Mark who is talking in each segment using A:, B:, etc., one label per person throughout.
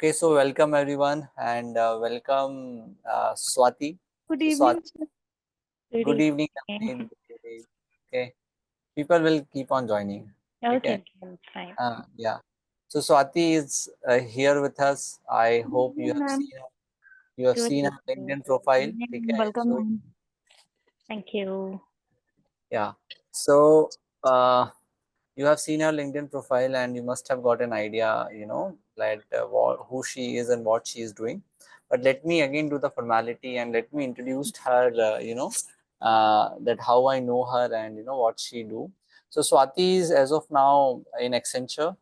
A: Okay, so welcome everyone and welcome Swati.
B: Good
A: So Swati,
B: evening, sir. Good
A: good evening.
B: evening.
A: Navneet. Good evening. Okay, people will keep on joining.
B: Okay,
A: Okay,
B: okay, it's fine.
A: yeah. So Swati is here with us. I
B: Good
A: hope
B: evening, ma'am.
A: you have
B: Good
A: seen her
B: evening.
A: LinkedIn profile.
B: Evening.
A: Okay,
B: Welcome,
A: so
B: ma'am. Thank you.
A: yeah. So you have seen her LinkedIn profile and you must have got an idea, that who she is and what she is doing. But let me again do the formality and let me introduce her, that how I know her and what she do. So Swati is as of now in Accenture,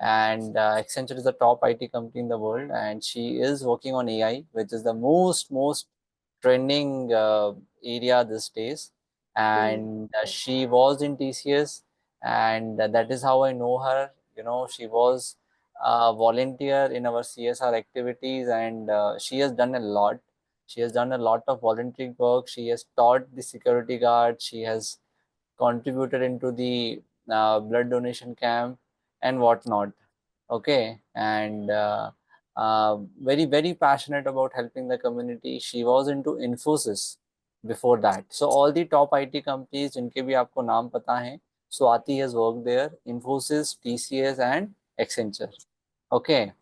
A: and Accenture is the top IT company in the world, and she is working on AI, which is the most trending area these days.
B: Yes.
A: And she was in TCS, and that is how I know her. She was a volunteer in our CSR activities, and she has done a lot. She has done a lot of voluntary work. She has taught the security guard. She has contributed into the blood donation camp and whatnot. Okay, and very passionate about helping the community. She was into Infosys before that. So all the top IT companies जिनके भी आपको नाम पता हैं, Swati has worked there, Infosys, TCS and Accenture. Okay,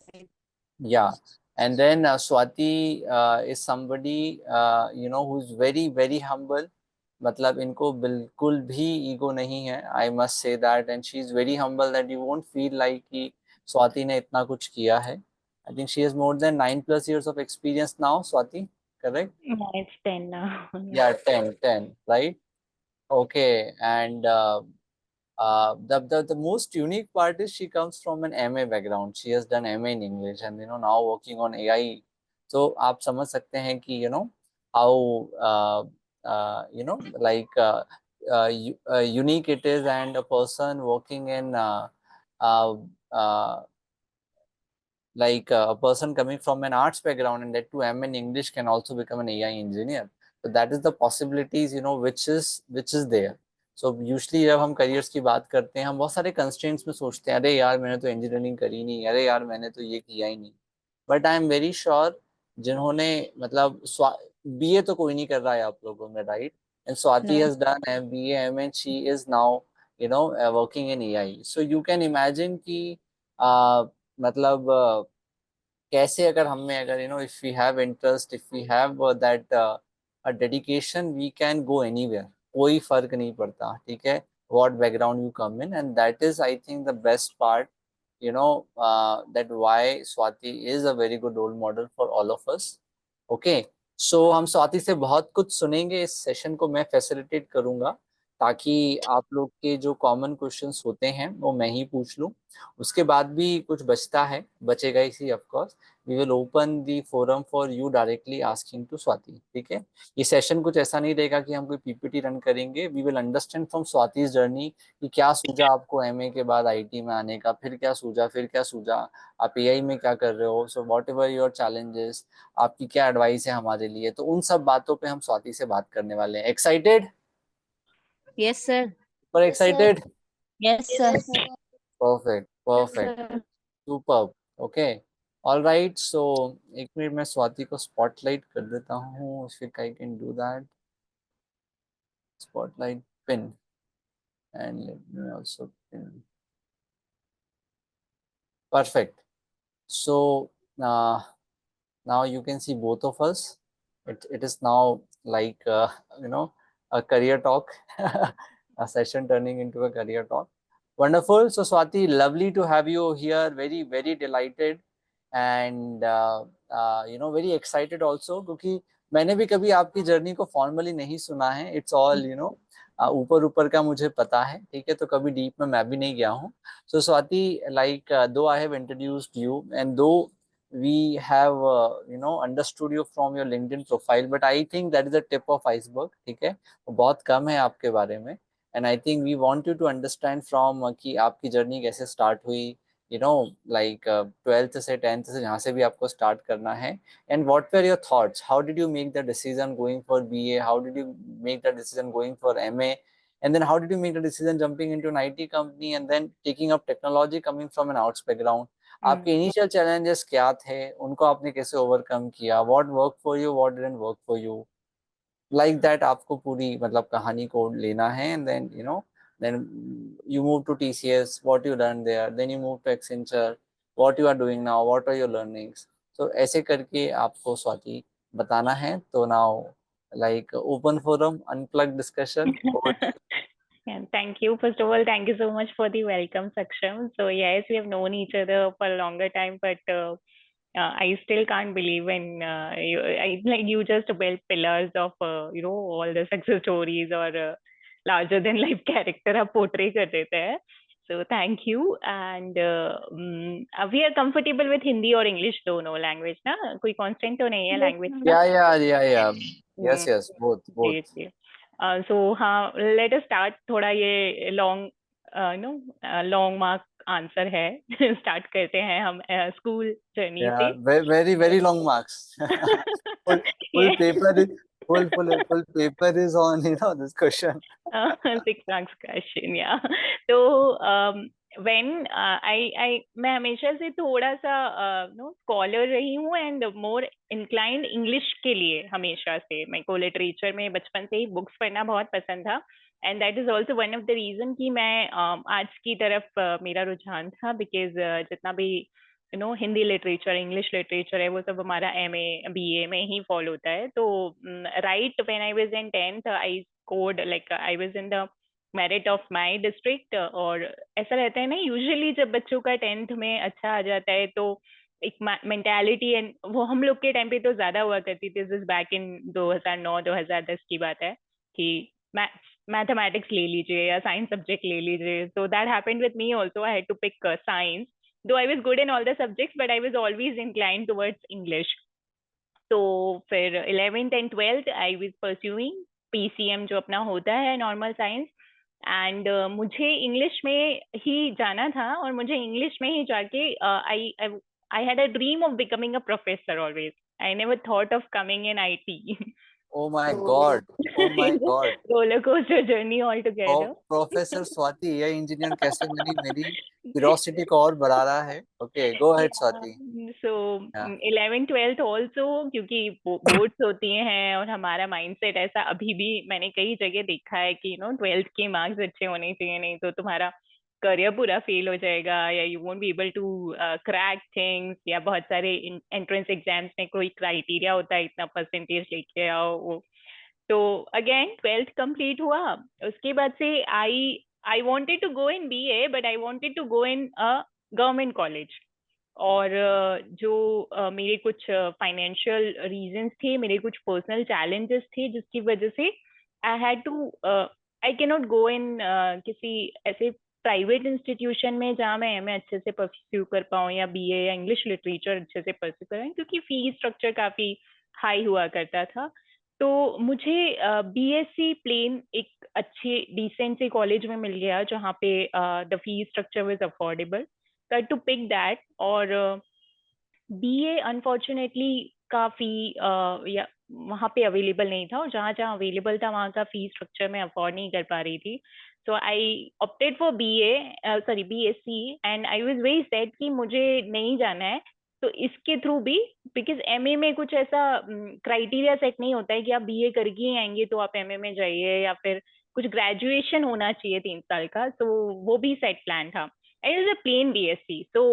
A: yeah. And then Swati is somebody who is very humble. मतलब इनको बिल्कुल भी ईगो नहीं है. I must say that, and she is very humble that you won't feel like कि स्वाति ने इतना कुछ किया है. I think she has more than 9+ years of experience now, Swati, correct?
B: Yeah, it's 10 now. Yeah.
A: Yeah, 10, right? Okay, and the most unique part is she comes from an MA background. She has done MA in English, and now working on AI. So आप समझ सकते हैं कि how unique it is, and a person working in uh, uh, a person coming from an arts background and that too M in English can also become an AI engineer. So that is the possibilities, which is there. So usually जब हम careers की बात करते हैं हम बहुत सारे constraints में सोचते हैं, अरे यार मैंने तो engineering करी नहीं, अरे यार मैंने तो ये किया ही नहीं. But I am very sure जिन्होंने मतलब बीए तो कोई नहीं कर रहा है आप लोगों में, right? And Swati
B: No.
A: Has done MBA and she is now working in AI. So you can imagine कि मतलब कैसे अगर हम में अगर if we have interest, if we have that dedication, we can go anywhere. कोई फर्क नहीं पड़ता, ठीक है, what background you come in. And that is I think the best part, that why Swati is a very good role model for all of us. Okay, so हम स्वाति से बहुत कुछ सुनेंगे. इस सेशन को मैं फैसिलिटेट करूंगा ताकि आप लोग के जो कॉमन क्वेश्चंस होते हैं वो मैं ही पूछ लूं. उसके बाद भी कुछ बचता है, बचेगा इसी of course. We will open the forum for you directly asking to Swati, ठीक है. ये सेशन कुछ ऐसा नहीं रहेगा कि हम कोई पीपीटी रन करेंगे. We will understand from Swati's journey कि क्या सूझा आपको एमए के बाद आईटी में आने का, फिर क्या सूझा, आप एआई में क्या कर रहे हो. So what ever your challenges, आपकी क्या एडवाइस है हमारे लिए, तो उन सब बातों पे हम स्वाति से बात करने वाले हैं. एक्साइटेड?
B: Yes, sir.
A: पर excited?
B: Yes, sir.
A: Perfect
B: Yes,
A: perfect.
B: sir.
A: Super. Okay, all right. So एक मिनट मैं स्वाति को स्पॉटलाइट कर देता हूँ, if I can do that. Spotlight pin, and let me also pin. Perfect. So now you can see both of us. It is now like a career talk, a session turning into a career talk. Wonderful. So Swati, lovely to have you here. Very delighted, and very excited also क्योंकि मैंने भी कभी आपकी journey को formally नहीं सुना है. It's all ऊपर ऊपर का मुझे पता है, ठीक है, तो कभी डीप में मैं भी नहीं गया हूँ. So Swati, like though I have introduced you and though we have understood you from your LinkedIn profile, but I think that is the tip of iceberg, ठीक है, वो बहुत कम है आपके बारे में. And I think we want you to understand from कि आपकी जर्नी कैसे स्टार्ट हुई, like 12th से 10th से जहाँ से भी आपको स्टार्ट करना है. And what were your thoughts? How did you make the decision going for BA? How did you make the decision going for MA? And then how did you make the decision jumping into an IT company and then taking up technology coming from an arts background? आपके initial challenges क्या थे, उनको आपने कैसे overcome किया, what work for you, what didn't work for you, like that आपको पूरी मतलब कहानी को लेना है। And then then you move to TCS, what you learn there, then you move to Accenture, what you are doing now, what are your learnings. तो ऐसे करके आपको स्वाति बताना है। तो now like open forum, unplug discussion.
B: Yeah, thank you. First of all, thank you so much for the welcome, Saksham. So yes, we have known each other for a longer time, but I still can't believe when like you just built pillars of all the success stories or larger than life character आप portray कर देते हैं. So thank you. And we are comfortable with Hindi और English दोनों language ना, कोई constant तो नहीं है language का.
A: या
B: हम्म,
A: यस यस, बोथ
B: जी
A: बोथ।
B: जी. सो हाँ, लेट अस स्टार्ट. थोड़ा ये long no long mark answer है. स्टार्ट करते हैं हम स्कूल जर्नी से.
A: Yeah, very very long marks. Full
B: ये
A: paper is full paper is on this question.
B: 6 marks question या. तो व्हेन आई मैं हमेशा से थोड़ा सा नो स्कॉलर रही हूँ एंड मोर इंक्लाइंड इंग्लिश के लिए. हमेशा से मेरे को लिटरेचर में बचपन से ही बुक्स पढ़ना बहुत पसंद था. And that is also one of the reason कि मैं आर्ट्स की तरफ मेरा रुझान था. बिकॉज जितना भी हिंदी लिटरेचर इंग्लिश लिटरेचर है वो सब हमारा एमए बीए में ही फॉलो होता है. तो right when I was in 10th I scored like I was in the merit of my district. और ऐसा रहता है ना यूजुअली जब बच्चों का 10th में अच्छा आ जाता है तो एक मेंटालिटी. एंड वो हम लोग के टाइम पे तो ज्यादा हुआ करती थी. दिस बैक इन 2009-2010 की बात है कि मैथमेटिक्स ले लीजिए या साइंस सब्जेक्ट ले लीजिए. So that happened with me also. I had to pick science. Though I was good in all the subjects, but I was always inclined towards English. तो फिर 11th and 12th I was pursuing PCM जो अपना होता है normal science. And मुझे English में ही जाना था और मुझे इंग्लिश में ही जाके I I had a dream of becoming a professor always. I never thought of coming in IT.
A: Oh my
B: तो
A: God. Oh my God.
B: Roller coaster journey all together.
A: Professor Swati ये इंजीनियर कैसे बनी, मेरी curiosity को और बढ़ा रहा है। Okay, go ahead Swati.
B: So
A: yeah
B: 11 12th also क्योंकि बोर्ड्स होती हैं और हमारा माइंडसेट ऐसा अभी भी मैंने कई जगह देखा है कि 12th के मार्क्स अच्छे होने चाहिए नहीं तो तुम्हारा करियर पूरा फेल हो जाएगा या you won't be able to crack things. या बहुत सारे एंट्रेंस एग्जाम्स में कोई क्राइटेरिया होता है इतना परसेंटेज लेके आओ वो. तो अगेन 12th कंप्लीट हुआ. उसके बाद से I wanted to go in BA but I wanted to go in a government college. और जो मेरे कुछ फाइनेंशियल रीजंस थे, मेरे कुछ पर्सनल चैलेंजेस थे जिसकी वजह से I had to I cannot नॉट गो इन किसी ऐसे प्राइवेट इंस्टीट्यूशन में जहाँ मैं एमए अच्छे से परस्यू कर पाऊँ या बीए या इंग्लिश लिटरेचर अच्छे से परस्यू कर पाऊँ क्योंकि फीस स्ट्रक्चर काफी हाई हुआ करता था. तो मुझे बीएससी प्लेन एक अच्छे डिसेंट से कॉलेज में मिल गया जहाँ पे the fees structure was affordable. So I had to pick that. और बीए अनफॉर्चुनेटली काफी या वहाँ पे अवेलेबल नहीं था और जहाँ जहाँ अवेलेबल था वहाँ का फीस स्ट्रक्चर में अफोर्ड नहीं कर पा रही थी. So I opted for BA sorry BSc. And I was very sad कि मुझे नहीं जाना है. तो इसके थ्रू भी बिकॉज एमए में कुछ ऐसा क्राइटेरिया सेट नहीं होता है कि आप बीए करके ही आएंगे तो आप एमए में जाइए या फिर कुछ ग्रेजुएशन होना चाहिए 3 साल का. तो वो भी सेट प्लान था. It is a plain BSc. So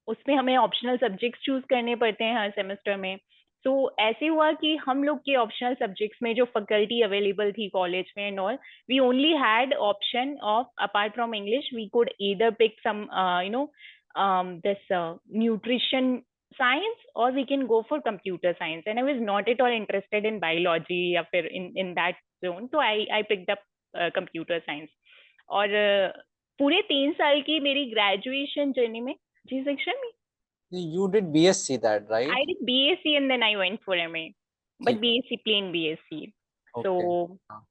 B: उसमें हमें ऑप्शनल सब्जेक्ट्स चूज करने पड़ते हैं हर सेमेस्टर में. तो ऐसे हुआ कि हम लोग के ऑप्शनल सब्जेक्ट्स में जो फैकल्टी अवेलेबल थी कॉलेज में and all we only had option of apart from English we could either pick some this nutrition science or we can go for computer science. And I was not at all interested in biology या फिर in that zone. So I picked up computer science. और पूरे 3 साल की मेरी graduation journey में G section में
A: you did BSc that, right?
B: I did BSc and then I went for MA. But
A: ठीक है।
B: BSc plain BSc. So
A: okay.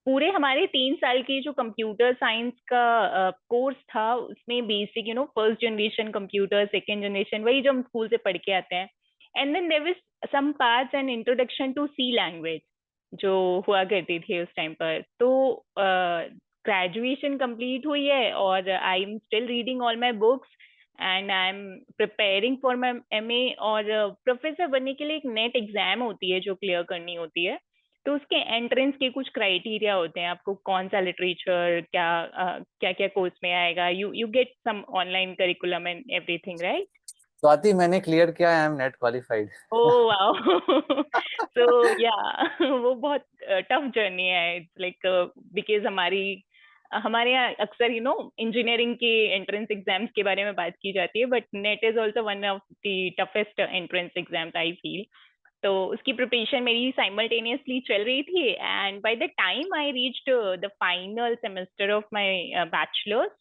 B: पूरे हमारे 3 साल की जो कंप्यूटर साइंस का कोर्स था उसमें basic first generation computer second generation वही जो हम स्कूल से पढ़ के आते हैं. And then there was some parts and introduction to C language जो हुआ करती थी उस टाइम पर. तो ग्रेजुएशन कंप्लीट हुई है और आई am still reading all my books. And I am preparing for my MA. और प्रोफेसर बनने के लिए एक नेट एग्जाम होती है जो क्लियर करनी होती है। तो उसके एंट्रेंस के कुछ क्राइटेरिया होते हैं, आपको कौन सा लिटरेचर क्या क्या क्या कोर्स में आएगा, you get some online curriculum and everything, right?
A: Swati, मैंने क्लियर किया, I am NET qualified.
B: Oh wow. So yeah वो बहुत टफ जर्नी है। इट्स लाइक बिकॉज हमारे यहाँ अक्सर इंजीनियरिंग के एंट्रेंस एग्जाम्स के बारे में बात की जाती है, but net is also one of the toughest entrance exams I feel. तो उसकी प्रिपरेशन मेरी साइमल्टेनियसली चल रही थी, and by the time I reached the final semester of my bachelors,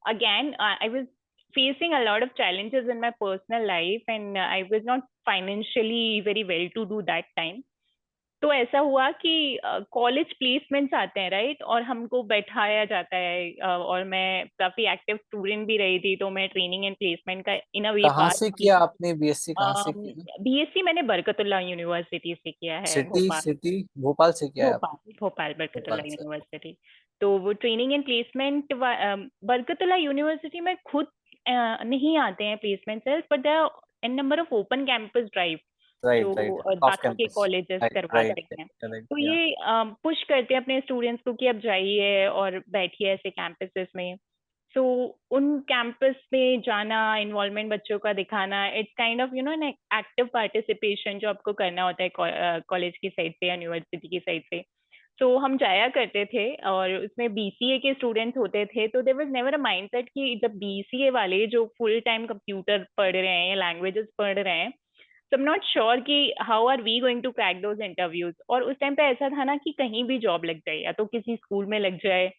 B: again I was facing a lot of challenges in my personal life, and I was not financially very well to do that time. तो ऐसा हुआ कि college placements आते हैं, right, और हमको बैठाया जाता है, और मैं काफी एक्टिव स्टूडेंट भी रही थी, तो मैं ट्रेनिंग एंड प्लेसमेंट का इन अ वे
A: कहाँ
B: पार्ट
A: से
B: थी।
A: किया आपने बीएससी, कहाँ से किया?
B: बीएससी मैंने बरकतुल्लाह यूनिवर्सिटी से किया है,
A: सिटी,
B: भोपाल।
A: सिटी भोपाल से किया है आपने?
B: भोपाल भोपाल
A: भोपाल
B: बरकतुल्लाह
A: से।
B: यूनिवर्सिटी। तो वो training and placement Barkatullah university में खुद नहीं आते हैं placement cells, but there an number of open campus drive जो
A: राइट, राइट। ऑफ
B: बाकी के
A: कैंपस।
B: कॉलेजेस
A: राइट,
B: करवाते
A: राइट,
B: हैं।
A: करेक्ट,
B: तो
A: या।
B: ये पुश करते हैं अपने स्टूडेंट्स को कि अब जाइए और बैठिए ऐसे कैंपसेस में। सो उन कैंपस में जाना, इन्वॉल्वमेंट बच्चों का दिखाना, it's kind of an active participation जो आपको करना होता है कॉलेज की साइड से, यूनिवर्सिटी की साइड से। तो हम जाया करते थे, और उसमें बीसीए के स्टूडेंट्स होते थे, तो there was never a mindset कि जब बीसीए वाले जो फुल टाइम कंप्यूटर पढ़ रहे हैं या लैंग्वेजेस पढ़ रहे हैं, so I'm not sure कि how are we going to crack those interviews. और उस टाइम पे ऐसा था ना कि कहीं भी जॉब लग जाए, या तो किसी स्कूल में लग जाए,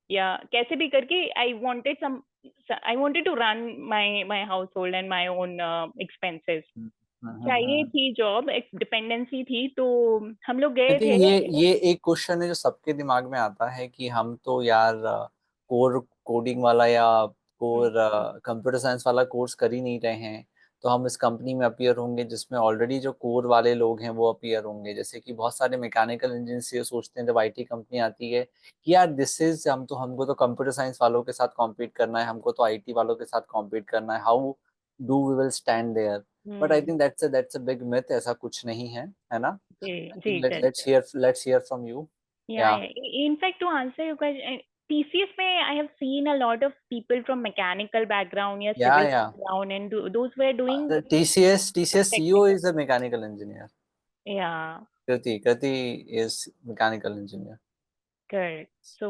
B: या कैसे भी करके I wanted to run my household and my own expenses.
A: Hmm, hmm,
B: चाहिए थी जॉब, एक डिपेंडेंसी थी, तो हम लोग
A: आई
B: गए थे।
A: थिंक ये एक क्वेश्चन है जो सबके दिमाग में आता है कि हम तो यार कोर कोडिंग वाला या
B: हम्म,
A: कोर कंप्यूटर साइंस वाला कोर्स कर ही नहीं रहे हैं, तो हम इस कंपनी में अपीयर होंगे जिसमें ऑलरेडी जो कोर वाले लोग हैं वो अपीयर होंगे। जैसे कि बहुत सारे मैकेनिकल इंजीनियर्स ये सोचते हैं जब आईटी कंपनी आती है कि यार दिस इज, हमको तो कंप्यूटर साइंस वालों के साथ कॉम्पीट करना है, हमको तो आईटी वालों के साथ कॉम्पीट करना है, how do we will stand there. But I
B: hmm,
A: think that's a big myth, ऐसा कुछ नहीं है ना?
B: जी
A: I
B: जी,
A: think
B: correct.
A: let's hear from you.
B: Yeah,
A: Yeah.
B: yeah. In fact, to answer your question, TCS में I have seen a lot of people from mechanical background या
A: Yeah,
B: civil
A: yeah.
B: background, and those were doing
A: The TCS CEO
B: technical.
A: is a mechanical engineer.
B: Yeah,
A: Kriti is mechanical engineer.
B: correct. So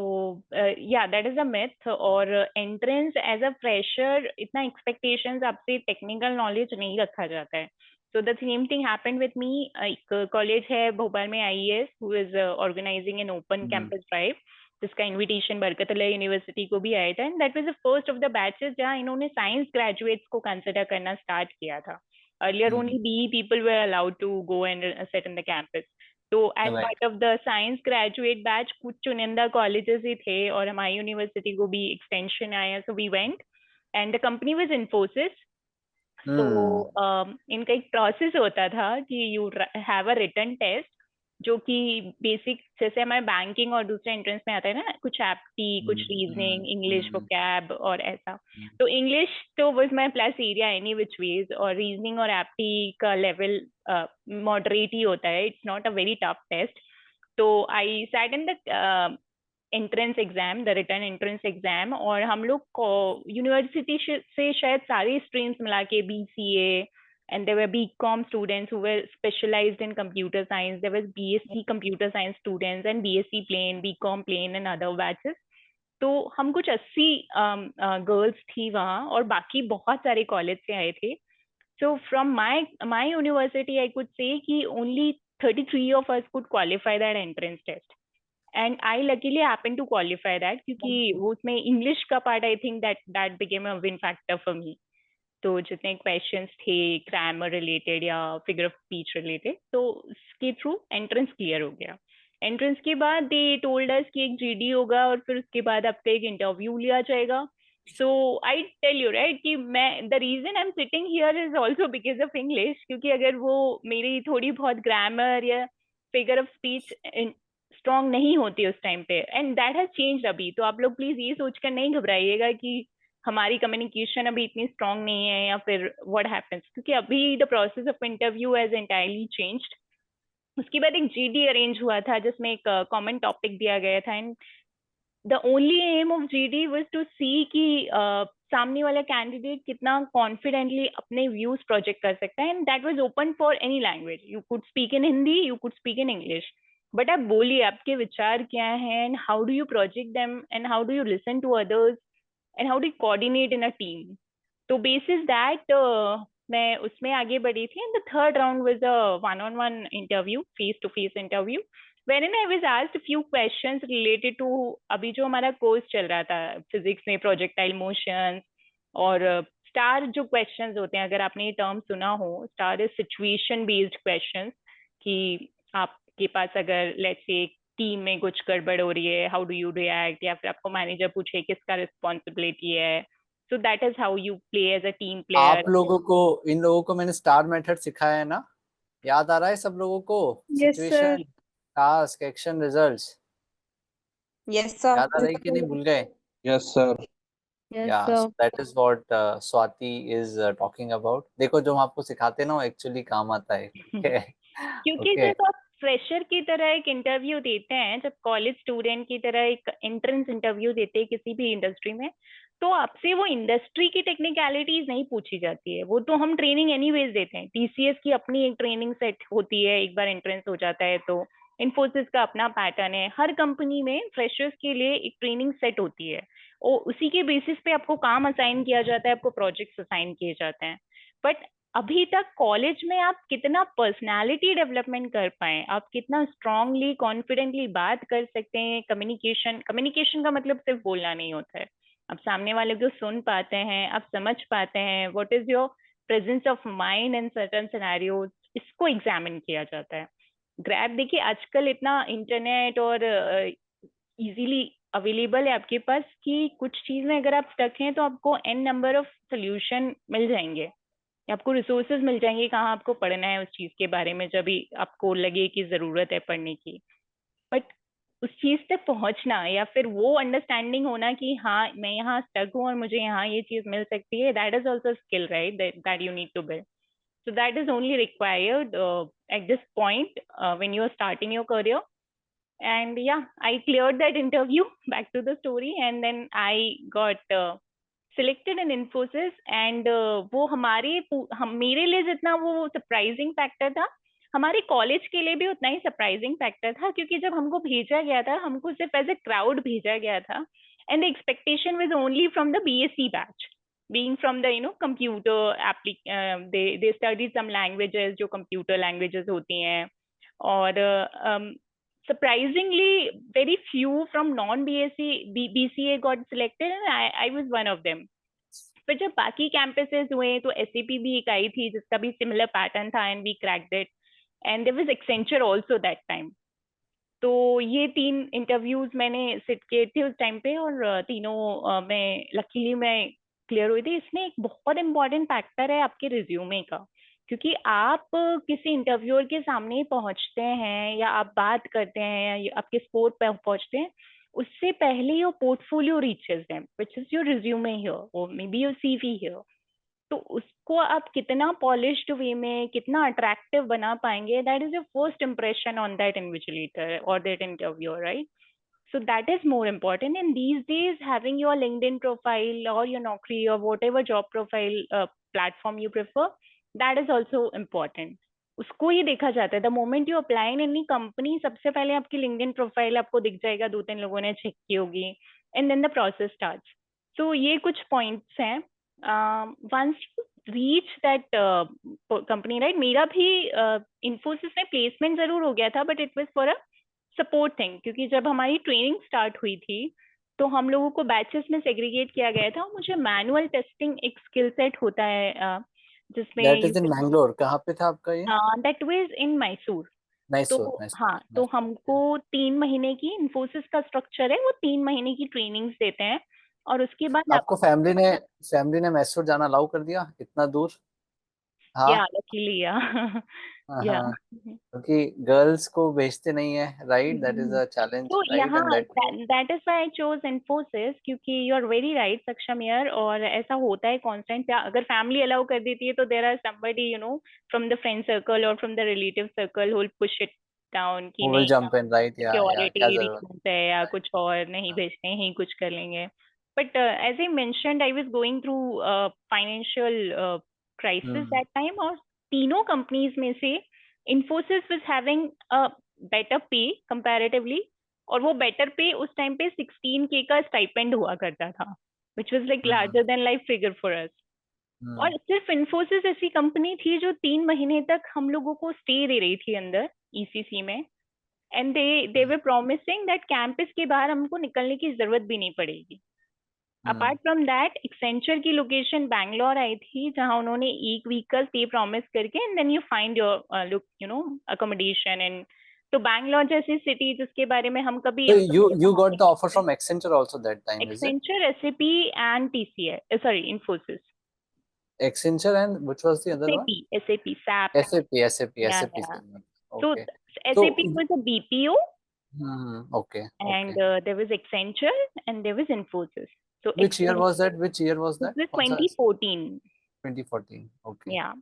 B: yeah, that is a myth. और entrance as a fresher इतना expectations आपसे technical knowledge नहीं रखा जाता है. So the same thing happened with me. एक college है भोपाल में, IES, who is organizing an open
A: Hmm.
B: campus drive, जिसका इनविटेशन बरकतुल्लाह यूनिवर्सिटी को भी आया था, and that was the first of the batches जहाँ इन्होंने साइंस ग्रेजुएट्स को कंसिडर करना स्टार्ट किया था। Earlier
A: Hmm.
B: Only B people were allowed to go and set in the campus. तो as
A: Right.
B: Part of the science graduate batch कुछ चुनिंदा colleges ही थे, और हमारी यूनिवर्सिटी को भी एक्सटेंशन आया, so we went, and the company was Infosys. तो
A: Hmm.
B: इनका एक प्रोसेस होता था कि you have a written test, जो कि बेसिक जैसे हमारे बैंकिंग और दूसरे एंट्रेंस में आता है ना, कुछ एप्टी, कुछ
A: Hmm.
B: Reasoning,
A: Hmm.
B: English
A: Hmm.
B: Vocab और ऐसा।
A: Hmm.
B: तो इंग्लिश तो was my plus area any which ways, और रीजनिंग और एप्टी का लेवल मॉडरेट ही होता है, it's not a very tough test. तो I sat in the entrance exam, the written entrance exam, और हम लोग को यूनिवर्सिटी से शायद सारी स्ट्रीम्स मिला के BCA, and there were BCom students who were specialized in computer science, there was BSc computer science students and BSc plain, BCom plain and other batches। तो हम कुछ 80 गर्ल्स थी वहाँ, और बाकी बहुत सारे कॉलेज से आए थे। So from my university I could say कि only 33 of us could qualify that entrance test, and I luckily happen to qualify that, क्योंकि वो उसमें इंग्लिश का part I think that became a win factor for me. तो जितने questions थे grammar related या figure of speech related, तो उसके थ्रू एंट्रेंस क्लियर हो गया। एंट्रेंस के बाद दे टोल्ड अस कि एक GD होगा, और फिर उसके बाद आपका एक इंटरव्यू लिया जाएगा। So I tell you right कि मैं the reason I am sitting here is also because of English, क्योंकि अगर वो मेरी थोड़ी बहुत ग्रामर या फिगर ऑफ स्पीच स्ट्रांग नहीं होती उस टाइम पे, एंड दैट हैज चेंज्ड अभी, तो आप लोग प्लीज ये सोचकर नहीं घबराइएगा कि हमारी कम्युनिकेशन अभी इतनी स्ट्रांग नहीं है, या फिर व्हाट हैपेंस, क्योंकि अभी the process of interview has entirely changed. उसके बाद एक जीडी अरेंज हुआ था जिसमें एक कॉमन टॉपिक दिया गया था, and the only aim of GD was to see कि सामने वाला कैंडिडेट कितना कॉन्फिडेंटली अपने व्यूज प्रोजेक्ट कर सकता है, and that was open for any language, you could speak in Hindi, you could speak in English, but आप बोलिए आपके विचार क्या हैं, and how do you project them, and how do you listen to others, and how do you coordinate in a team. तो basis that मैं उसमें आगे बढ़ी थी, and the third round was a one on one interview, face to face interview, wherein I was asked a few questions related to अभी जो हमारा course चल रहा था फिजिक्स में, प्रोजेक्टाइल मोशंस, और स्टार जो क्वेश्चंस होते हैं, अगर आपने ये टर्म सुना हो, star is situation based questions, कि आपके पास अगर लेट्स से टीम में कुछ गड़बड़ हो रही है, हाउ डू यू रिएक्ट, या फिर आपको मैनेजर पूछे किसका रिस्पॉन्सिबिलिटी है, so that is how you play as a team
A: आप
B: प्लेयर।
A: लोगों को, इन लोगों को मैंने स्टार मेथड सिखाया है ना? याद आ रहा है सब लोगों को?
C: Yes sir.
A: Situation, task, action, results.
C: Yes sir.
A: याद आ रहा है कि नहीं, भूल गए?
D: Yes sir.
C: यस
A: या
C: sir.
A: So that is what Swati is talking about. देखो जो हम आपको सिखाते हैं ना, वो एक्चुअली काम आता है।
B: क्योंकि
A: ओके।
B: जब आप फ्रेशर की तरह एक इंटरव्यू देते हैं, जब कॉलेज स्टूडेंट की तरह एक एंट्रेंस इंटरव्यू देते हैं किसी भी इंडस्ट्री में, तो आपसे वो इंडस्ट्री की टेक्निकलिटीज नहीं पूछी जाती है, वो तो हम ट्रेनिंग एनीवेज देते हैं। टीसीएस की अपनी एक ट्रेनिंग सेट होती है, एक बार एंट्रेंस हो जाता है तो। इन्फोसिस का अपना पैटर्न है, हर कंपनी में फ्रेशर्स के लिए एक ट्रेनिंग सेट होती है, और उसी के बेसिस पे आपको काम असाइन किया जाता है, आपको प्रोजेक्ट्स असाइन किए जाते हैं। बट अभी तक कॉलेज में आप कितना पर्सनालिटी डेवलपमेंट कर पाए, आप कितना स्ट्रांगली कॉन्फिडेंटली बात कर सकते हैं, कम्युनिकेशन, कम्युनिकेशन का मतलब सिर्फ बोलना नहीं होता है, आप सामने वाले को सुन पाते हैं, आप समझ पाते हैं, what is your presence of mind in certain scenarios, इसको एग्जामिन किया जाता है। ग्रैब देखिए, आजकल इतना इंटरनेट और इजीली अवेलेबल है आपके पास कि कुछ चीज में अगर आप स्टक हैं तो आपको एन नंबर ऑफ सोल्यूशन मिल जाएंगे, आपको रिसोर्सेज मिल जाएंगे कहाँ आपको पढ़ना है उस चीज के बारे में, जब भी आपको लगे कि जरूरत है पढ़ने की। बट उस चीज तक पहुंचना, या फिर वो अंडरस्टैंडिंग होना कि हाँ मैं यहाँ स्टक हूँ और मुझे यहाँ ये चीज मिल सकती है, that is also skill, right, that you need to build. So that is only required at this point when you are starting your career. And yeah, I cleared that interview. Back to the story, and then I got selected in Infosys. And वो मेरे लिए जितना वो surprising factor था, हमारे college के लिए भी उतना ही सरप्राइजिंग फैक्टर था, क्योंकि जब हमको भेजा गया था, हमको सिर्फ एज ए क्राउड भेजा गया था, and the expectation was only from the BSc batch, being from the computer they studied some languages जो computer languages होती हैं, और surprisingly very few from non BSc BCA got selected, and I was one of them. फिर जब बाकी campuses हुए तो SAP भी एक आई थी जिसका भी सिमिलर पैटर्न था, and we cracked it, and there was Accenture also that time. तो ये 3 इंटरव्यूज मैंने सिट किए थे उस टाइम पे, और तीनों मैं लकीली मैं क्लियर हुई थी। इसमें एक बहुत इंपॉर्टेंट फैक्टर है आपके रिज्यूमे का, क्योंकि आप किसी इंटरव्यूअर के सामने पहुंचते हैं, या आप बात करते हैं, या आपके स्पोर्ट पे पहुंचते हैं, उससे पहले your portfolio reaches them, which is your resume here और maybe your CV here. तो उसको आप कितना पॉलिश्ड वे में, कितना अट्रैक्टिव बना पाएंगे, that is your first impression on that invigilator और that interviewer, right? So that is more important. And these days, having your LinkedIn profile or your Naukri or whatever job profile platform you prefer, that is also important. उसको ही देखा जाता है, the moment you apply in any company, सबसे पहले आपकी LinkedIn profile आपको दिख जाएगा, 2-3 लोगों ने चेक की होगी, and then the process starts. So ये कुछ पॉइंट्स हैं। Once you reach that company, right, मेरा भी इन्फोसिस में प्लेसमेंट जरूर हो गया था, but it was for a support thing, क्योंकि जब हमारी ट्रेनिंग स्टार्ट हुई थी तो हम लोगों को बैचेस में सेग्रीगेट किया गया था। मुझे मैनुअल टेस्टिंग एक स्किल सेट होता है जिसमें
A: दैट इज इन मैंगलोर। कहाँ पे था आपका ये?
B: That was in Mysore. तो
A: मैसूर,
B: हाँ, तो
A: मैसूर।
B: हमको 3 महीने की, इन्फोसिस का स्ट्रक्चर है, वो 3 महीने की ट्रेनिंग्स देते हैं, और उसके बाद आप
A: आपको फैमिली ने मैसूर जाना अलाउ कर दिया इतना दूर?
B: Yeah,
A: हाँ
B: luckily, yeah.
A: हाँ
B: Yeah.
A: हाँ, क्योंकि गर्ल्स को भेजते नहीं है, right, that is
B: hmm.
A: A challenge,
B: तो
A: राइट,
B: यहाँ
A: and that too.
B: That is why I chose Infosys, क्योंकि यू आर वेरी राइट सक्षम यार, और ऐसा होता है कांस्टेंट। अगर फैमिली अलाउ कर देती है तो there are somebody from the friend circle और from the relative circle who will push it down कि
A: हु विल
B: नहीं,
A: जंप इन, राइट, या क्या
B: सिक्योरिटी
A: जरूरत
B: रीजंस है या
A: है।
B: कुछ और, नहीं भेजते ही कुछ कर लेंगे। But as I mentioned, I was going through financial crisis
A: hmm
B: that time, और तीनों कंपनीज में से Infosys was having a better pay comparatively, और वो बेटर पे उस टाइम पे 16K का स्टाइपेंड हुआ करता था, which was like
A: hmm
B: larger than life figure for us.
A: Hmm
B: और सिर्फ इन्फोसिस ऐसी कंपनी थी जो 3 महीने तक हम लोगों को स्टे दे रही थी अंदर ईसीसी में, and they were promising that campus के बाहर हमको निकलने की जरूरत भी नहीं पड़ेगी।
A: Hmm
B: apart from that, Accenture की लोकेशन बैंगलोर आई थी, जहां उन्होंने 1 वीक का स्टे प्रॉमिस करके, and then you find your look accommodation and. तो बैंगलोर जैसी सिटी जिसके बारे में हम कभी
A: So you
B: imagine
A: got the offer from Accenture also that time, is it?
B: Accenture, SAP and TCS, sorry Infosys,
A: Accenture and which was the other one?
B: SAP SAP,
A: SAP, SAP,
B: या
A: SAP segment.
B: so
A: Okay. So,
B: SAP was a BPO,
A: okay,
B: and
A: okay.
B: there was Accenture and there was Infosys. So
A: Which year was that? Which year was
B: this
A: that?
B: was
A: कौन सा?
B: 2014.
A: 2014. Okay.
B: या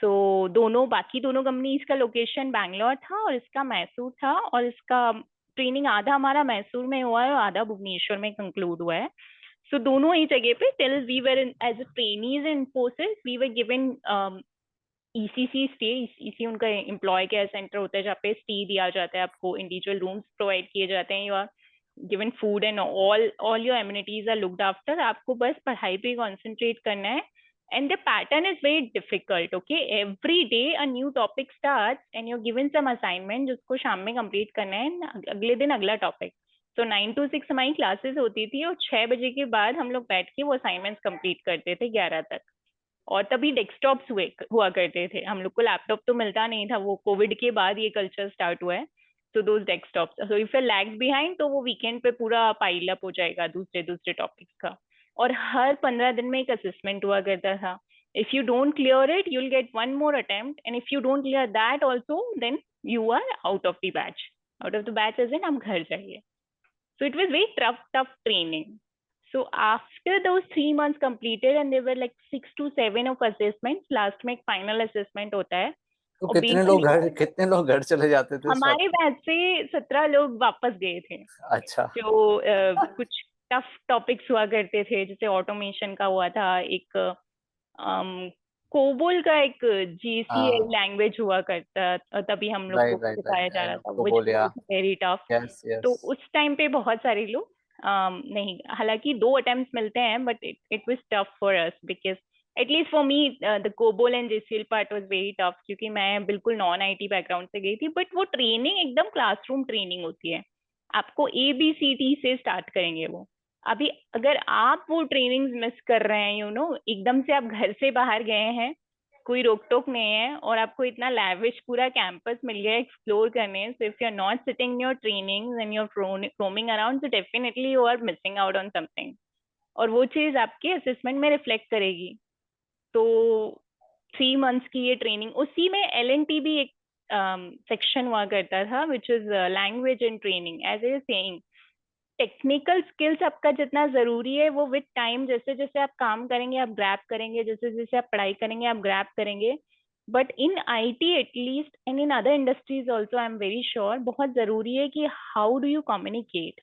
B: सो बाकी दोनों companies का location Bangalore था और इसका मैसूर था, और इसका ट्रेनिंग आधा हमारा मैसूर में हुआ है और आधा भुवनेश्वर में कंक्लूड हुआ है। सो दोनों ही जगह पे till we were as a trainees in Infosys, we were given ECC stay. EC उनका एम्प्लॉय केयर सेंटर होता है जहाँ पे स्टे दिया जाता है, आपको इंडिविजुअल रूम्स प्रोवाइड किए जाते हैं, you are given food and all your amenities are looked after. आपको बस पढ़ाई पे कंसंट्रेट करना है, and the pattern is very difficult. Okay, every day a new topic starts and you're given some assignment जिसको शाम में complete करना है, अगले दिन अगला topic। तो 9 to 6 हमारी क्लासेस होती थी, और 6 बजे के बाद हम लोग बैठ के वो असाइनमेंट्स कंप्लीट करते थे 11 तक। और तभी डेस्कटॉप्स हुआ करते थे, हम लोग को लैपटॉप तो मिलता नहीं था, वो कोविड के बाद ये कल्चर स्टार्ट हुआ है। तो those desktops, so if you lags behind तो वो वीकेंड पे पूरा पाइल अप हो जाएगा दूसरे दूसरे टॉपिक्स का। और हर 15 दिन में एक असेसमेंट हुआ करता था। If you don't clear it you will get one more attempt, and if you don't clear that also then you are out of the batch. Out of the batch as in हम घर जाइए। So it was very tough training. So after those 3 months completed, and there were like 6 to 7 of assessments, last में एक final assessment होता है।
A: तो
B: और
A: कितने लोग घर चले जाते थे उस वक्त?
B: हमारे बैच से 17 लोग वापस गए थे।
A: अच्छा।
B: जो कुछ टफ टॉपिक्स हुआ करते थे, जैसे ऑटोमेशन का हुआ था, एक कोबोल का एक जीसीएल
A: हाँ,
B: लैंग्वेज हुआ करता, तभी हम लोग को
A: राइट राइट
B: सिखाया
A: राइट,
B: जा
A: आई
B: रहा
A: नो
B: था,
A: को
B: विच
A: बोलिया।
B: Was very tough.
A: यस
B: तो
A: यस।
B: उस टाइम पे बहुत सारे लोग नहीं, हालांकि 2 अटेम्प्ट्स मिलते हैं, but it was tough for us because at least for me the COBOL and GCL part was very tough, क्योंकि मैं बिल्कुल नॉन आईटी बैकग्राउंड से गई थी। बट वो ट्रेनिंग एकदम क्लासरूम ट्रेनिंग होती है, आपको ABCD से स्टार्ट करेंगे वो। अभी अगर आप वो ट्रेनिंग्स मिस कर रहे हैं, एकदम से आप घर से बाहर गए हैं, कोई रोक टोक नहीं है, और आपको इतना लैविश पूरा कैंपस मिल गया एक्सप्लोर करने, so if you are not sitting your trainings and you are roaming around, so definitely you are missing out on something, और वो चीज आपके असेसमेंट में रिफ्लेक्ट करेगी। तो 3 मंथ्स की ये ट्रेनिंग, उसी में LNT भी एक सेक्शन हुआ करता था, which is language and training. As a saying, technical skills आपका जितना जरूरी है, वो विद टाइम जैसे जैसे आप काम करेंगे आप ग्रैब करेंगे, जैसे जैसे आप पढ़ाई करेंगे आप ग्रैब करेंगे। But in IT at least, and in other industries also, I am very sure, बहुत जरूरी है कि how do you communicate,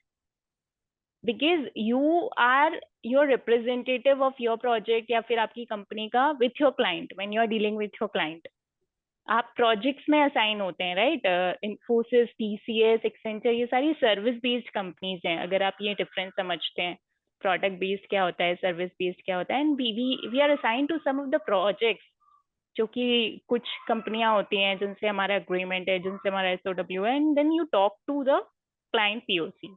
B: because you are your representative of your project या फिर आपकी कंपनी का with your client, when you are dealing with your client. आप projects में असाइन होते हैं, राइट? इन्फोसिस, TCS, एक्सेंचर, ये सारी सर्विस बेस्ड कंपनीज हैं, अगर आप ये डिफरेंस समझते हैं। प्रोडक्ट बेस्ड क्या होता है, सर्विस बेस्ड क्या होता है, and we are assign to some of the projects, जो कि कुछ कंपनियां होती हैं जिनसे हमारा अग्रीमेंट है, जिनसे हमारा SOW है, and then you talk to the client POC,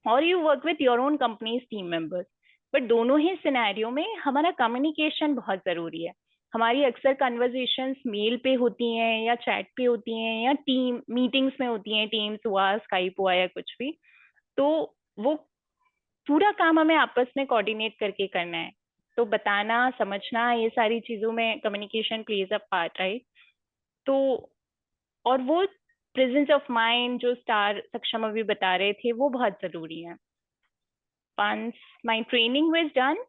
B: और you work with your own company's team members. But दोनों ही सिनेरियो में हमारा कम्युनिकेशन बहुत जरूरी है। हमारी अक्सर कन्वर्जेशंस मेल पे होती हैं या चैट पे होती हैं या टीम मीटिंग्स में होती हैं, टीम्स हुआ, स्काइप हुआ, या कुछ भी। तो वो पूरा काम हमें आपस में कोऑर्डिनेट करके करना है। तो बताना, समझना, ये सारी चीजों में communication plays a part, right? तो और वो प्रेजेंस ऑफ माइंड जो स्टार सक्षम अभी बता रहे थे, वो बहुत जरूरी है. Once my training was done,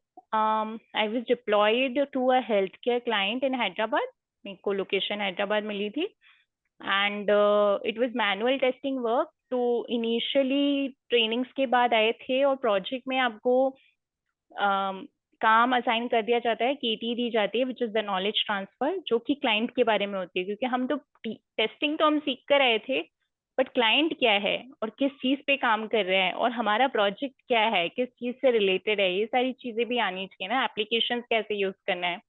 B: I was deployed to a healthcare client in Hyderabad. मेरे को लोकेशन हैदराबाद मिली थी. And it was manual testing work. तो इनिशियली ट्रेनिंग्स के बाद आए थे, और प्रोजेक्ट में आपको काम असाइन कर दिया जाता है, केटी दी जाती है, which is the knowledge transfer, जो कि क्लाइंट के बारे में होती है. क्योंकि हम तो टेस्टिंग तो हम सीख कर आए थे, बट क्लाइंट क्या है और किस चीज पे काम कर रहे हैं, और हमारा प्रोजेक्ट क्या है, किस चीज से रिलेटेड है, ये सारी चीजें भी आनी चाहिए ना. एप्लीकेशन कैसे यूज करना है.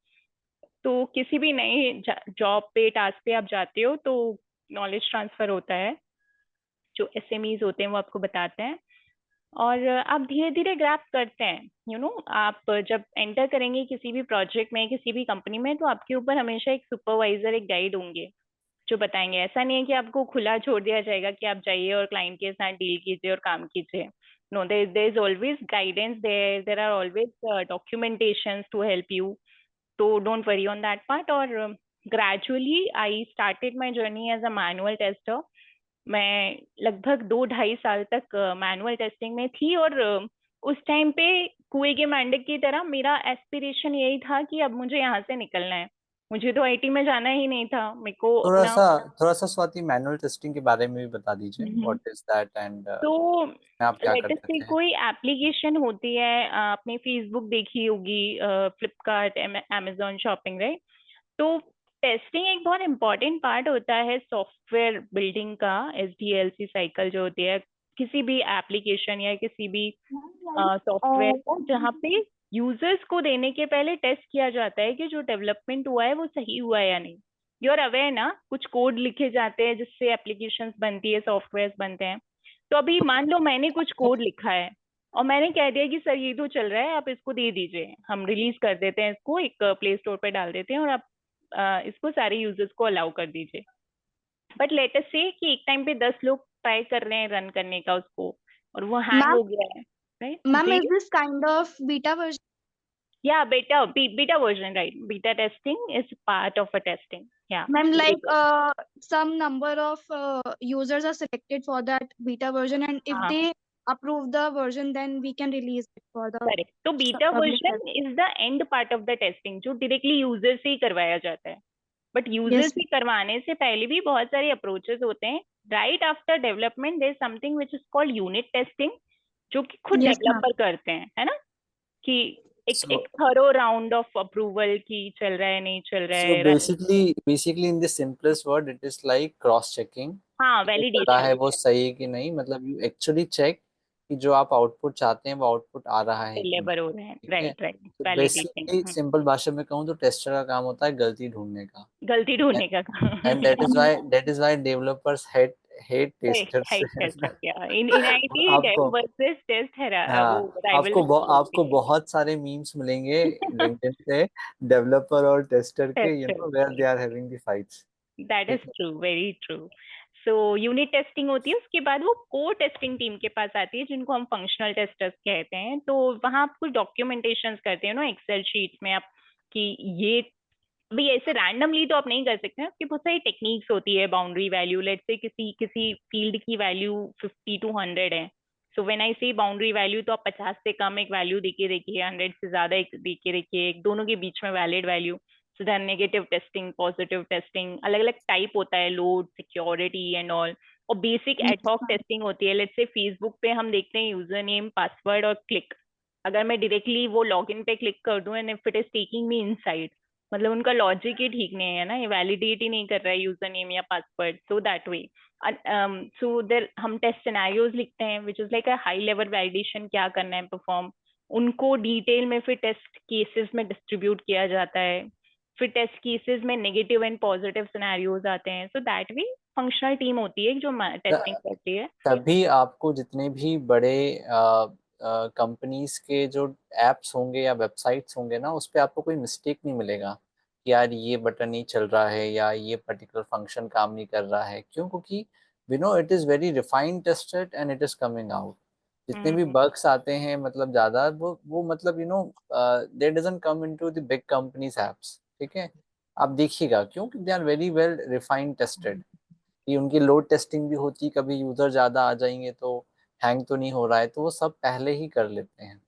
B: तो किसी भी नए जॉब पे, टास्क पे आप जाते हो तो नॉलेज ट्रांसफर होता है. जो एसएमईज होते हैं वो आपको बताते हैं, और आप धीरे धीरे ग्रैप करते हैं. आप जब एंटर करेंगे किसी भी प्रोजेक्ट में, किसी भी कंपनी में, तो आपके ऊपर हमेशा एक सुपरवाइजर, एक गाइड होंगे जो बताएंगे. ऐसा नहीं है कि आपको खुला छोड़ दिया जाएगा कि आप जाइए और क्लाइंट के साथ डील कीजिए और काम कीजिए. No, there is always guidance, there are always documentations to help you. तो don't worry on that part. और gradually I started my journey as a manual tester. मैं लगभग 2-2.5 साल तक मैनुअल टेस्टिंग में थी. और उस टाइम पे कुएं के मेंढक की तरह मेरा एस्पिरेशन यही था कि अब मुझे यहाँ से निकलना है. मुझे तो आईटी में जाना ही नहीं था. मेरे को
A: थोड़ा
B: अपना
A: सा थोड़ा सा स्वाति, मैनुअल टेस्टिंग के बारे में भी बता दीजिए, व्हाट इज दैट एंड
B: तो
A: आप क्या
B: लेट अस
A: करते
B: से
A: थे?
B: कोई एप्लीकेशन होती है, आपने फेसबुक देखी होगी, फ्लिपकार्ट, amazon शॉपिंग, राइट? तो टेस्टिंग एक बहुत इंपॉर्टेंट पार्ट होता है सॉफ्टवेयर बिल्डिंग का. SDLC साइकिल जो होती है किसी भी एप्लीकेशन या किसी भी सॉफ्टवेयर का, जहाँ पे यूजर्स को देने के पहले टेस्ट किया जाता है कि जो डेवलपमेंट हुआ है वो सही हुआ है या नहीं. यू आर अवेयर ना, कुछ कोड लिखे जाते हैं जिससे एप्लीकेशंस बनती है, सॉफ्टवेयर बनते हैं. तो अभी मान लो मैंने कुछ कोड लिखा है और मैंने कह दिया कि सर ये तो चल रहा है, आप इसको दे दीजिए, हम रिलीज कर देते हैं इसको, एक प्ले स्टोर पे डाल देते हैं, और आप इसको सारे यूजर्स को अलाउ कर दीजिए. बट लेट अस से कि एक टाइम पे 10 लोग ट्राई कर रहे हैं रन करने का उसको, और वो हैंग
C: Ma'am,
B: हो गया है, राइट
C: ma'am,
B: जी.
C: is this kind of beta version?
B: या beta version, right. Beta testing is part of a testing. या
C: Ma'am, like some number of users are selected for that beta version, and if
B: हाँ,
C: they approve the version, then we can release it for the
B: correct. तो beta
C: public
B: version
C: test.
B: Is the end part of the testing, जो directly user से ही करवाया जाता है. But user
C: Yes,
B: से करवाने से पहले भी बहुत सारे अप्रोचेस होते हैं. Right after development there is something which is called unit testing, जो कि खुद
C: yes, ma'am.
B: डेवलपर करते हैं, है ना. कि एक
A: So
B: एक थरो राउंड ऑफ अप्रूवल की चल रहा है, नहीं चल रहा
A: so
B: है, run.
A: basically in the simplest word it is like cross checking.
B: हाँ,
A: जो कर रहा
B: वैलिडेशन.
A: है वो सही है कि नहीं, मतलब यू एक्चुअली चेक कि जो आप आउटपुट चाहते हैं वो आउटपुट आ रहा है कि नहीं.
B: डिलीवर हो रहे हैं,
A: ठीक है.
B: Right right.
A: तो बेसिकली
B: वैलिडेटिंग.
A: सिंपल भाषा में कहूँ तो टेस्टर का काम होता है गलती ढूंढने का.
B: गलती ढूंढने का
A: and that is why developers hate testers.
B: Hate test. या इन आईटी डेव
A: आपको,
B: वर्सेस टेस्ट है, वो
A: हाँ,
B: राइवल
A: आपको
B: होती
A: बहुत सारे मीम्स मिलेंगे लिंक्डइन पे, डेवलपर और टेस्टर के, वेयर
B: है.
A: They are having the fights.
B: That is
A: ठीक है.
B: True, very true. So unit testing होती है, उसके बाद वो कोर टेस्टिंग टीम के पास आती है, जिनको हम फंक्शनल टेस्टर्स कहते हैं. तो वहां आप कुछ डॉक्यूमेंटेशन करते हैं ना एक्सेल शीट में, आप कि ये भाई ऐसे रैंडमली तो आप नहीं कर सकते हैं. उसकी बहुत सारी टेक्निक्स होती है. बाउंड्री वैल्यू, लेट से किसी किसी फील्ड की वैल्यू 50 to 100 है. सो व्हेन आई से बाउंड्री वैल्यू, तो आप 50 से कम एक वैल्यू देके देखिए, 100 से ज्यादा एक देके देखिए, एक दोनों के बीच में valid value. So then negative testing, positive testing, अलग अलग टाइप होता है, लोड, सिक्योरिटी एंड ऑल. और basic
C: yes,
B: ad hoc
C: ma'am.
B: Testing होती है. लेट्स से फेसबुक पे हम देखते हैं यूजर नेम, पासवर्ड और क्लिक. अगर मैं डायरेक्टली वो लॉगिन पे क्लिक कर दूं and if it is taking me inside, मतलब उनका लॉजिक ही ठीक नहीं है ना, ये वैलिडेट ही नहीं कर रहा है यूजर नेम या पासवर्ड. सो दैट वे, सो देर हम टेस्ट सिनेरियोज लिखते हैं which is like a high level validation, क्या करना है परफॉर्म. उनको डिटेल में फिर टेस्ट केसेस में डिस्ट्रीब्यूट किया जाता है. फिर टेस्ट केसेस में नेगेटिव एंड पॉजिटिव सिनेरियोज आते हैं. So that way functional team होती है जो टेस्टिंग करती है.
A: तभी आपको जितने भी बड़े कंपनीज के जो एप्स होंगे या वेबसाइट्स होंगे ना, उस पे आपको कोई मिस्टेक नहीं मिलेगा कि यार ये बटन नहीं चल रहा है या ये पर्टिकुलर फंक्शन काम नहीं कर रहा है. क्यों? क्योंकि we know it is very refined tested and it is coming out. जितने भी बग्स आते हैं मतलब ज्यादा वो मतलब they doesn't come into the big companies apps, ठीक है। आप देखिएगा क्योंकि they are very well refined tested, कि उनकी लोड टेस्टिंग भी होती, कभी यूजर ज्यादा आ जाएंगे तो हैंग तो नहीं हो रहा है, तो वो सब पहले ही कर लेते हैं।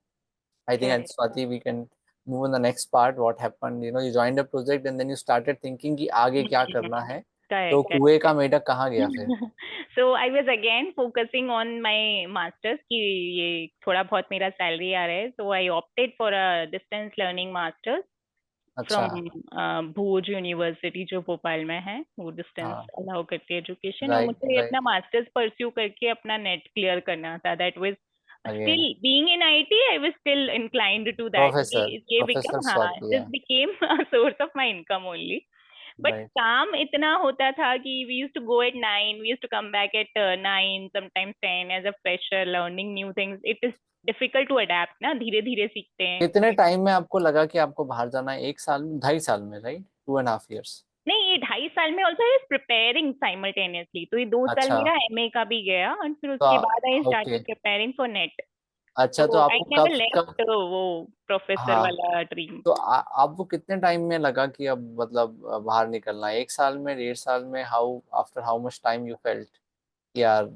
A: I think
B: correct
A: Swati we can move on the next part, what happened, you joined a project and then you started thinking कि आगे क्या करना है, तो
B: करेक्ट
A: कुएं का मेढक कहाँ गया फिर?
B: So I was again focusing on my masters कि ये थोड़ा बहुत मेरा सैलरी आ रहा है, so I opted for a distance learning masters
A: अच्छा।
B: फ्रॉम भूज यूनिवर्सिटी जो भोपाल में है, वो डिस्टेंस
A: हाँ।
B: अलाउ करती है एजुकेशन, और
A: राइट
B: मुझे अपना
A: राइट।
B: मास्टर्स परस्यू करके अपना नेट क्लियर करना था। That was
A: again
B: still being in IT, I was still inclined to that,
A: professor
B: ये
A: प्रोफेसर
B: बिकम, हाँ,
A: स्वाति
B: दिस
A: है।
B: Became a source of my income only. But
A: right.
B: काम इतना होता था कि we used to go at 9, we used to come back at 9, sometimes 10 as a fresher learning new things. It is difficult to adapt ना, धीरे धीरे सीखते हैं।
A: कितने टाइम में आपको लगा कि आपको बाहर जाना है? 1 साल, 2.5 साल में, राइट? 2.5 years?
B: नहीं, ये 2.5 साल में ऑल्सो इज प्रिपेयरिंग साइमल्टेनियसली, तो ये 2 साल
A: अच्छा।
B: मेरा एमए का भी गया, और फिर
A: तो
B: उसके बाद I
A: okay.
B: Started preparing for NET.
A: अच्छा, तो
B: तो आई
A: आपको
B: नेवर
A: कब कब
B: लेफ्ट वो प्रोफेसर
A: हाँ,
B: वाला ड्रीम।
A: तो आपको कितने टाइम में लगा कि अब मतलब बाहर निकलना है? 1 साल में, 1.5 साल में? How after how much time you felt यार?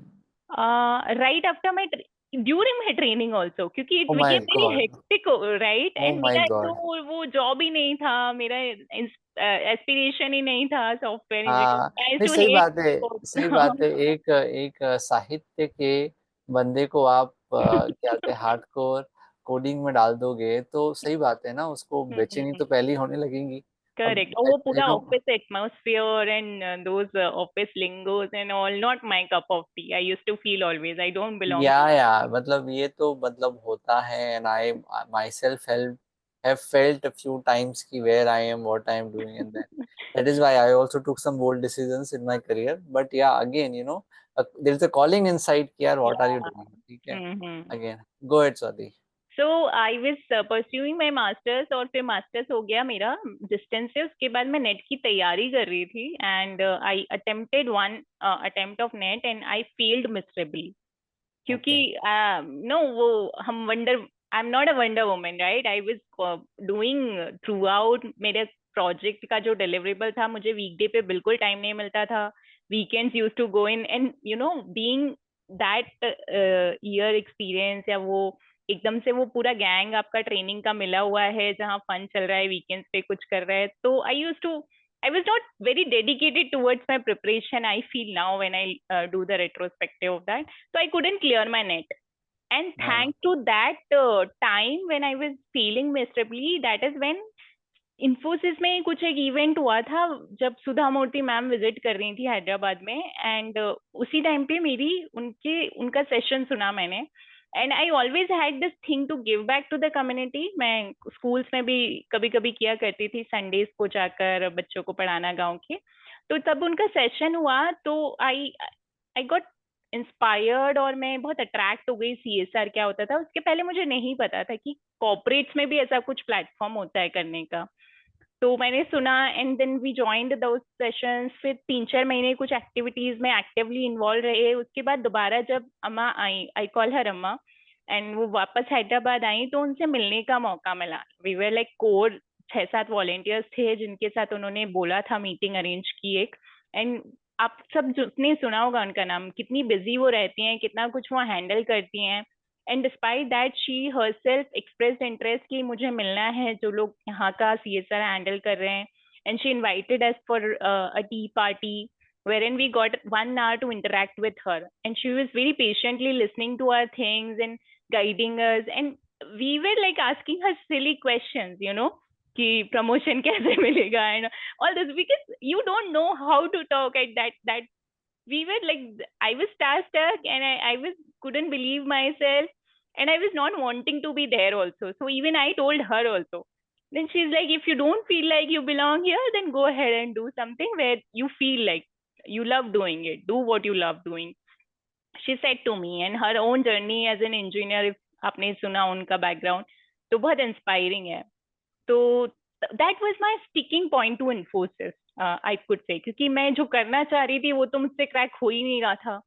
B: Right after my, during my training also, क्योंकि it
A: oh my
B: became very
A: god.
B: Hectic, right,
A: oh
B: and
A: my
B: मेरा तो
A: गॉड।
B: वो जॉब ही नहीं था, मेरा एस्पिरेशन ही नहीं था सॉफ्टवेयर
A: हाँ,
B: इंजीनियर। आई
A: नहीं
B: टू
A: सही
B: हेट
A: बात है। सही बात है। एक एक साहित्य के बंदे को आप क्या कहते हैं, हार्डकोर कोडिंग में डाल दोगे तो सही बात है ना, उसको बेचैनी तो पहले ही होने लगेगी।
B: करेक्ट,
A: अब
B: और वो पूरा
A: no.
B: Office atmosphere and those office lingos and all, not my cup of tea, I used to feel always I don't belong to.
A: या मतलब ये तो मतलब होता है, and I myself help have felt a few times ki where I am, what I am doing, and that is why I also took some bold decisions in my career. But yeah, again, there is a calling inside ki yaar, what are you doing? ठीक है।
B: या
A: Again, go ahead, Swati.
B: So I was pursuing my masters, और फिर masters हो गया मेरा distance से। उसके बाद मैं नेट की तैयारी कर रही थी, and I attempted one attempt of NET and I failed miserably. क्योंकि
A: Okay.
B: नो वो हम wonder, I am not a wonder woman, right, I was doing throughout. मेरे प्रोजेक्ट का जो डिलीवरेबल था, मुझे वीकडे पे बिल्कुल टाइम नहीं मिलता था, weekends use to go in, and being that year experience, या वो एकदम से वो पूरा गैंग आपका ट्रेनिंग का मिला हुआ है जहाँ फन चल रहा है, वीकेंड्स पे कुछ कर रहे हैं, तो I was not very dedicated towards my preparation, I feel now when I do the retrospective of that. So I couldn't clear my net. And
A: हाँ।
B: thanks to that time when I was feeling miserably, that is when Infosys में कुछ एक event हुआ था, जब सुधा मूर्ति ma'am visit कर रही थी हैदराबाद में, एंड उसी टाइम पे मेरी उनका सेशन सुना मैंने, and I always had this thing to give back to the community. मैं स्कूल्स में भी कभी कभी किया करती थी, संडेज को जाकर बच्चों को पढ़ाना गांव के। तो तब उनका सेशन हुआ, तो आई आई गॉट इंस्पायर्ड, और मैं बहुत अट्रैक्ट हो गई। सीएसआर क्या होता था, उसके पहले मुझे नहीं पता था कि कॉर्पोरेट्स में भी ऐसा कुछ प्लेटफॉर्म होता है करने का। तो मैंने सुना, and then we joined those sessions. फिर 3-4 महीने कुछ एक्टिविटीज में एक्टिवली इन्वॉल्व रहे। उसके बाद दोबारा जब अम्मा आई, आई कॉल हर अम्मा, एंड वो वापस हैदराबाद आई, तो उनसे मिलने का मौका मिला। We were like core 6-7 volunteers थे जिनके साथ उन्होंने बोला था मीटिंग अरेंज की एक। एंड आप सब जितने सुना होगा उनका नाम, कितनी बिजी वो रहती हैं, कितना कुछ वो हैंडल करती हैं। And despite that she herself expressed interest कि मुझे मिलना है जो लोग यहाँ का सीएसआर हैंडल कर रहे हैं। And she invited us for a T party wherein we got 1 hour to interact with her, and she was very patiently listening to our things and guiding us, and we were like asking her silly questions, कि promotion कैसे मिलेगा, and all this, because you don't know how to talk at that we were like, I was starstruck, and I was couldn't believe myself, and I was not wanting to be there also. So even I told her also. Then she's like, if you don't feel like you belong here, then go ahead and do something where you feel like you love doing it. Do what you love doing. She said to me, and her own journey as an engineer, if आपने सुना उनका background, तो बहुत inspiring है। तो that was my sticking point two Infosys, I could से, क्योंकि मैं जो करना चाह रही थी वो तो मुझसे क्रैक हो ही नहीं रहा था।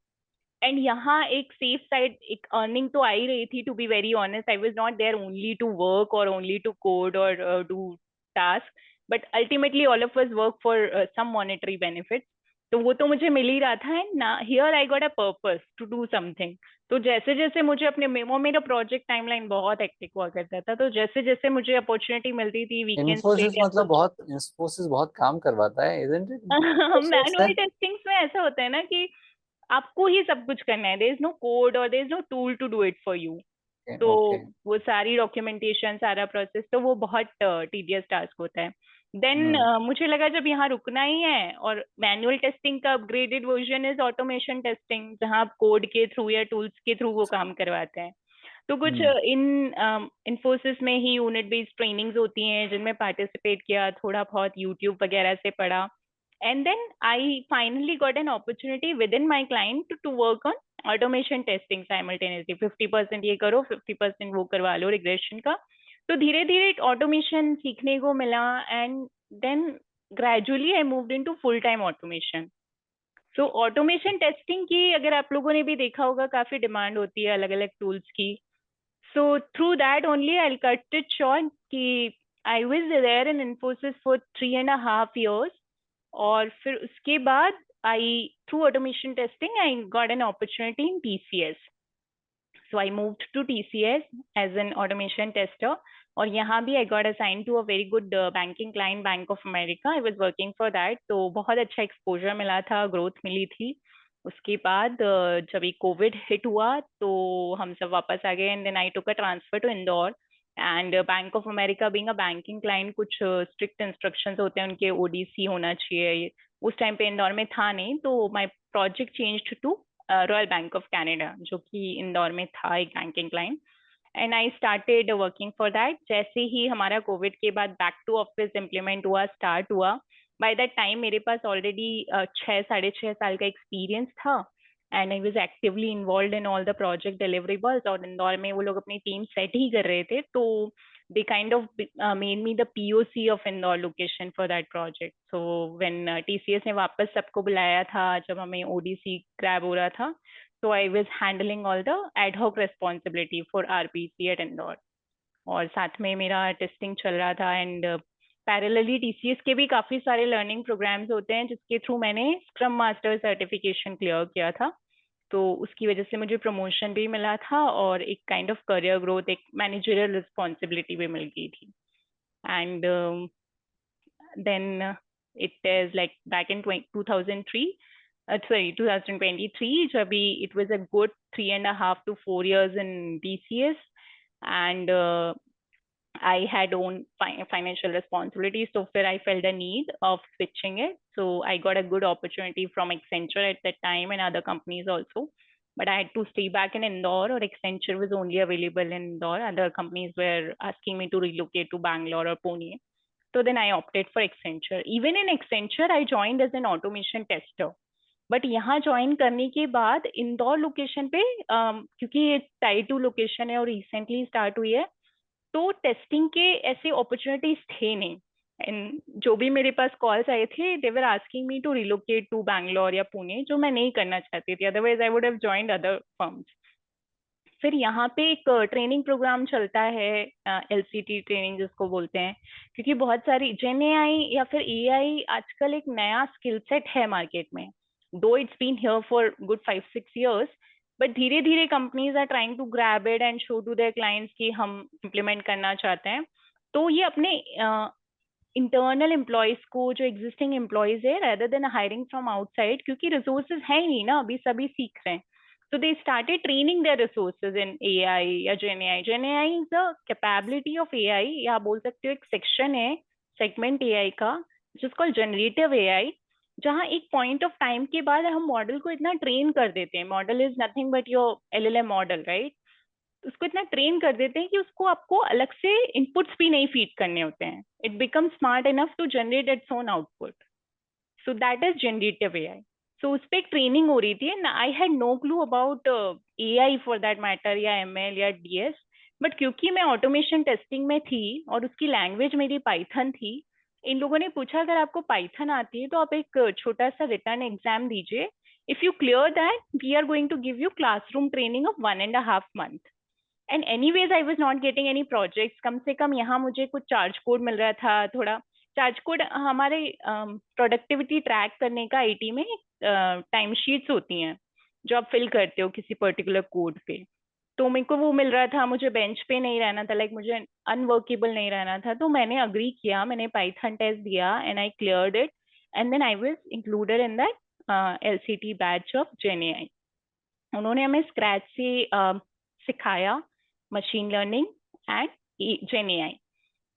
B: एंड यहाँ एक सेफ साइड, एक अर्निंग तो आ ही रही थी. To be very honest, I was not there only to work और ओनली टू कोड और do task, but ultimately all of us work for some monetary benefit. तो वो तो मुझे मिल ही रहा था. एंड ना here I got a purpose to do something. तो जैसे जैसे मुझे अपने वो मेरा प्रोजेक्ट टाइमलाइन बहुत हेक्टिक हुआ करता था, तो जैसे जैसे मुझे अपॉर्चुनिटी मिलती थी वीकेंड्स पे
A: इन्फोसिस
B: या
A: मतलब
B: कुछ.
A: बहुत, इन्फोसिस बहुत काम करवाता है, इजंट इट?
B: मैनुअल टेस्टिंग्स में ऐसा होता है ना कि आपको ही सब कुछ करना है. देयर इज नो कोड और there is no tool to do it for you. तो
A: ओके।
B: वो सारी डॉक्यूमेंटेशन, सारा प्रोसेस, तो वो बहुत टीडियस टास्क होता है. देन
A: हम्म।
B: मुझे लगा जब यहाँ रुकना ही है, और मैनुअल टेस्टिंग का upgraded version is automation testing, जहाँ आप कोड के थ्रू या टूल्स के थ्रू वो काम करवाते हैं. तो कुछ
A: हम्म।
B: इन इन्फोसिस में ही यूनिट बेस्ड ट्रेनिंग्स होती हैं जिनमें पार्टिसिपेट किया, थोड़ा बहुत यूट्यूब वगैरह से पढ़ा. And then I finally got an opportunity within my client to work on automation testing simultaneously. 50% ये करो, 50% वो करवा लो रिग्रेशन का. तो धीरे धीरे ऑटोमेशन सीखने को मिला. And then gradually I moved into full time automation. So automation testing की अगर आप लोगों ने भी देखा होगा, काफी डिमांड होती है अलग अलग टूल्स की. So through that only I cut it short कि I was there in Infosys for 3.5 years. और फिर उसके बाद I through automation testing I got an opportunity in TCS. So I moved to TCS as an automation tester. और यहाँ भी I got assign to a very good banking client, bank of America. I was working for that. तो बहुत अच्छा exposure मिला था, growth मिली थी. उसके बाद जब ये कोविड हिट हुआ तो हम सब वापस आ गए. And then I took a transfer to Indore. And Bank of America being a banking client, कुछ स्ट्रिक्ट इंस्ट्रक्शंस होते हैं उनके, ओडीसी होना चाहिए. उस टाइम पे इंदौर में था नहीं, तो my project changed to Royal Bank of Canada, जो कि इंदौर में था, एक banking client. And I started working for that. जैसे ही हमारा कोविड के बाद बैक टू ऑफिस इम्प्लीमेंट हुआ, स्टार्ट हुआ, बाय दैट टाइम मेरे पास ऑलरेडी 6 साढ़े 6 साल का एक्सपीरियंस था. And I was actively involve in all the project deliverables. और इंदौर में वो लोग अपनी टीम सेट ही कर रहे थे, तो they kind of made me the POC of Indore location for that project. So when TCS ने वापस सबको बुलाया था जब हमें ODC क्रैब हो रहा था, so I was handling all the ad hoc responsibility for RPC at Indore. और साथ में मेरा टेस्टिंग चल रहा था. एंड पैरेलली टीसीएस के भी काफी सारे लर्निंग प्रोग्राम्स होते हैं जिसके थ्रू मैंने स्क्रम मास्टर सर्टिफिकेशन क्लियर किया था. तो उसकी वजह से मुझे प्रमोशन भी मिला था और एक काइंड ऑफ करियर ग्रोथ, एक मैनेजरियल रिस्पॉन्सिबिलिटी भी मिल गई थी. And then it is like back in 2003, 2023, Jabi, it was a good 3.5 to 4 years in TCS. And I had own financial responsibilities, so where I felt the need of switching it. So I got a good opportunity from Accenture at that time and other companies also. But I had to stay back in Indore, or Accenture was only available in Indore. Other companies were asking me to relocate to Bangalore or Pune. So then I opted for Accenture. Even in Accenture, I joined as an automation tester. But यहाँ join करने के बाद Indore location पे, क्योंकि ये tyre 2 location है और recently start हुई है, तो टेस्टिंग के ऐसे अपॉर्चुनिटीज थे नहीं. एंड जो भी मेरे पास कॉल्स आए थे, they were asking me to relocate to Bangalore या पुणे, जो मैं नहीं करना चाहती थी. Otherwise I would have joined other firms. फिर यहाँ पे एक ट्रेनिंग प्रोग्राम चलता है, एलसीटी ट्रेनिंग जिसको बोलते हैं, क्योंकि बहुत सारी जेन एआई या फिर एआई आजकल एक नया स्किल सेट है मार्केट में. Though it's been here for good 5-6 years, but धीरे धीरे companies are trying to grab it and show to their clients कि हम इम्प्लीमेंट करना चाहते हैं. तो ये अपने इंटरनल एम्प्लॉयज को, जो एग्जिस्टिंग एम्प्लॉयज है, rather than hiring from outside, क्योंकि रिसोर्सेज है ही नहीं ना, अभी सभी सीख रहे हैं. So they started training their resources in AI या Gen AI. Gen AI is the capability of AI, या आप बोल सकते हो एक सेक्शन है सेगमेंट AI का, जिसको जनरेटिव AI, जहाँ एक पॉइंट ऑफ टाइम के बाद हम मॉडल को इतना ट्रेन कर देते हैं. Model is nothing but your LLM model, right? उसको इतना ट्रेन कर देते हैं कि उसको आपको अलग से इनपुट्स भी नहीं फीड करने होते हैं. It become smart enough to generate its own output. So that is generative AI. So उस पर एक ट्रेनिंग हो रही थी. I had no clue about AI for that matter, या ML या DS. बट क्योंकि मैं ऑटोमेशन टेस्टिंग में थी और उसकी लैंग्वेज मेरी पाइथन थी, इन लोगों ने पूछा अगर आपको पाइथन आती है तो आप एक छोटा सा रिटर्न एग्जाम दीजिए, If you clear that, we are going to give you classroom training of 1.5 month. And anyways, I was not getting any projects. कम से कम यहाँ मुझे कुछ चार्ज कोड मिल रहा था, थोड़ा चार्ज कोड हमारे प्रोडक्टिविटी ट्रैक करने का आईटी में टाइम शीट्स होती हैं जो आप फिल करते हो किसी पर्टिकुलर कोड पे, तो मेरे को वो मिल रहा था, मुझे बेंच पे नहीं रहना था, लाइक मुझे अनवर्केबल नहीं रहना था, तो मैंने अग्री किया, मैंने पाइथन टेस्ट दिया and I cleared it, and then I was included in that LCT batch of GenAI. उन्होंने हमें स्क्रैच से सिखाया मशीन लर्निंग एंड जेएनएआई।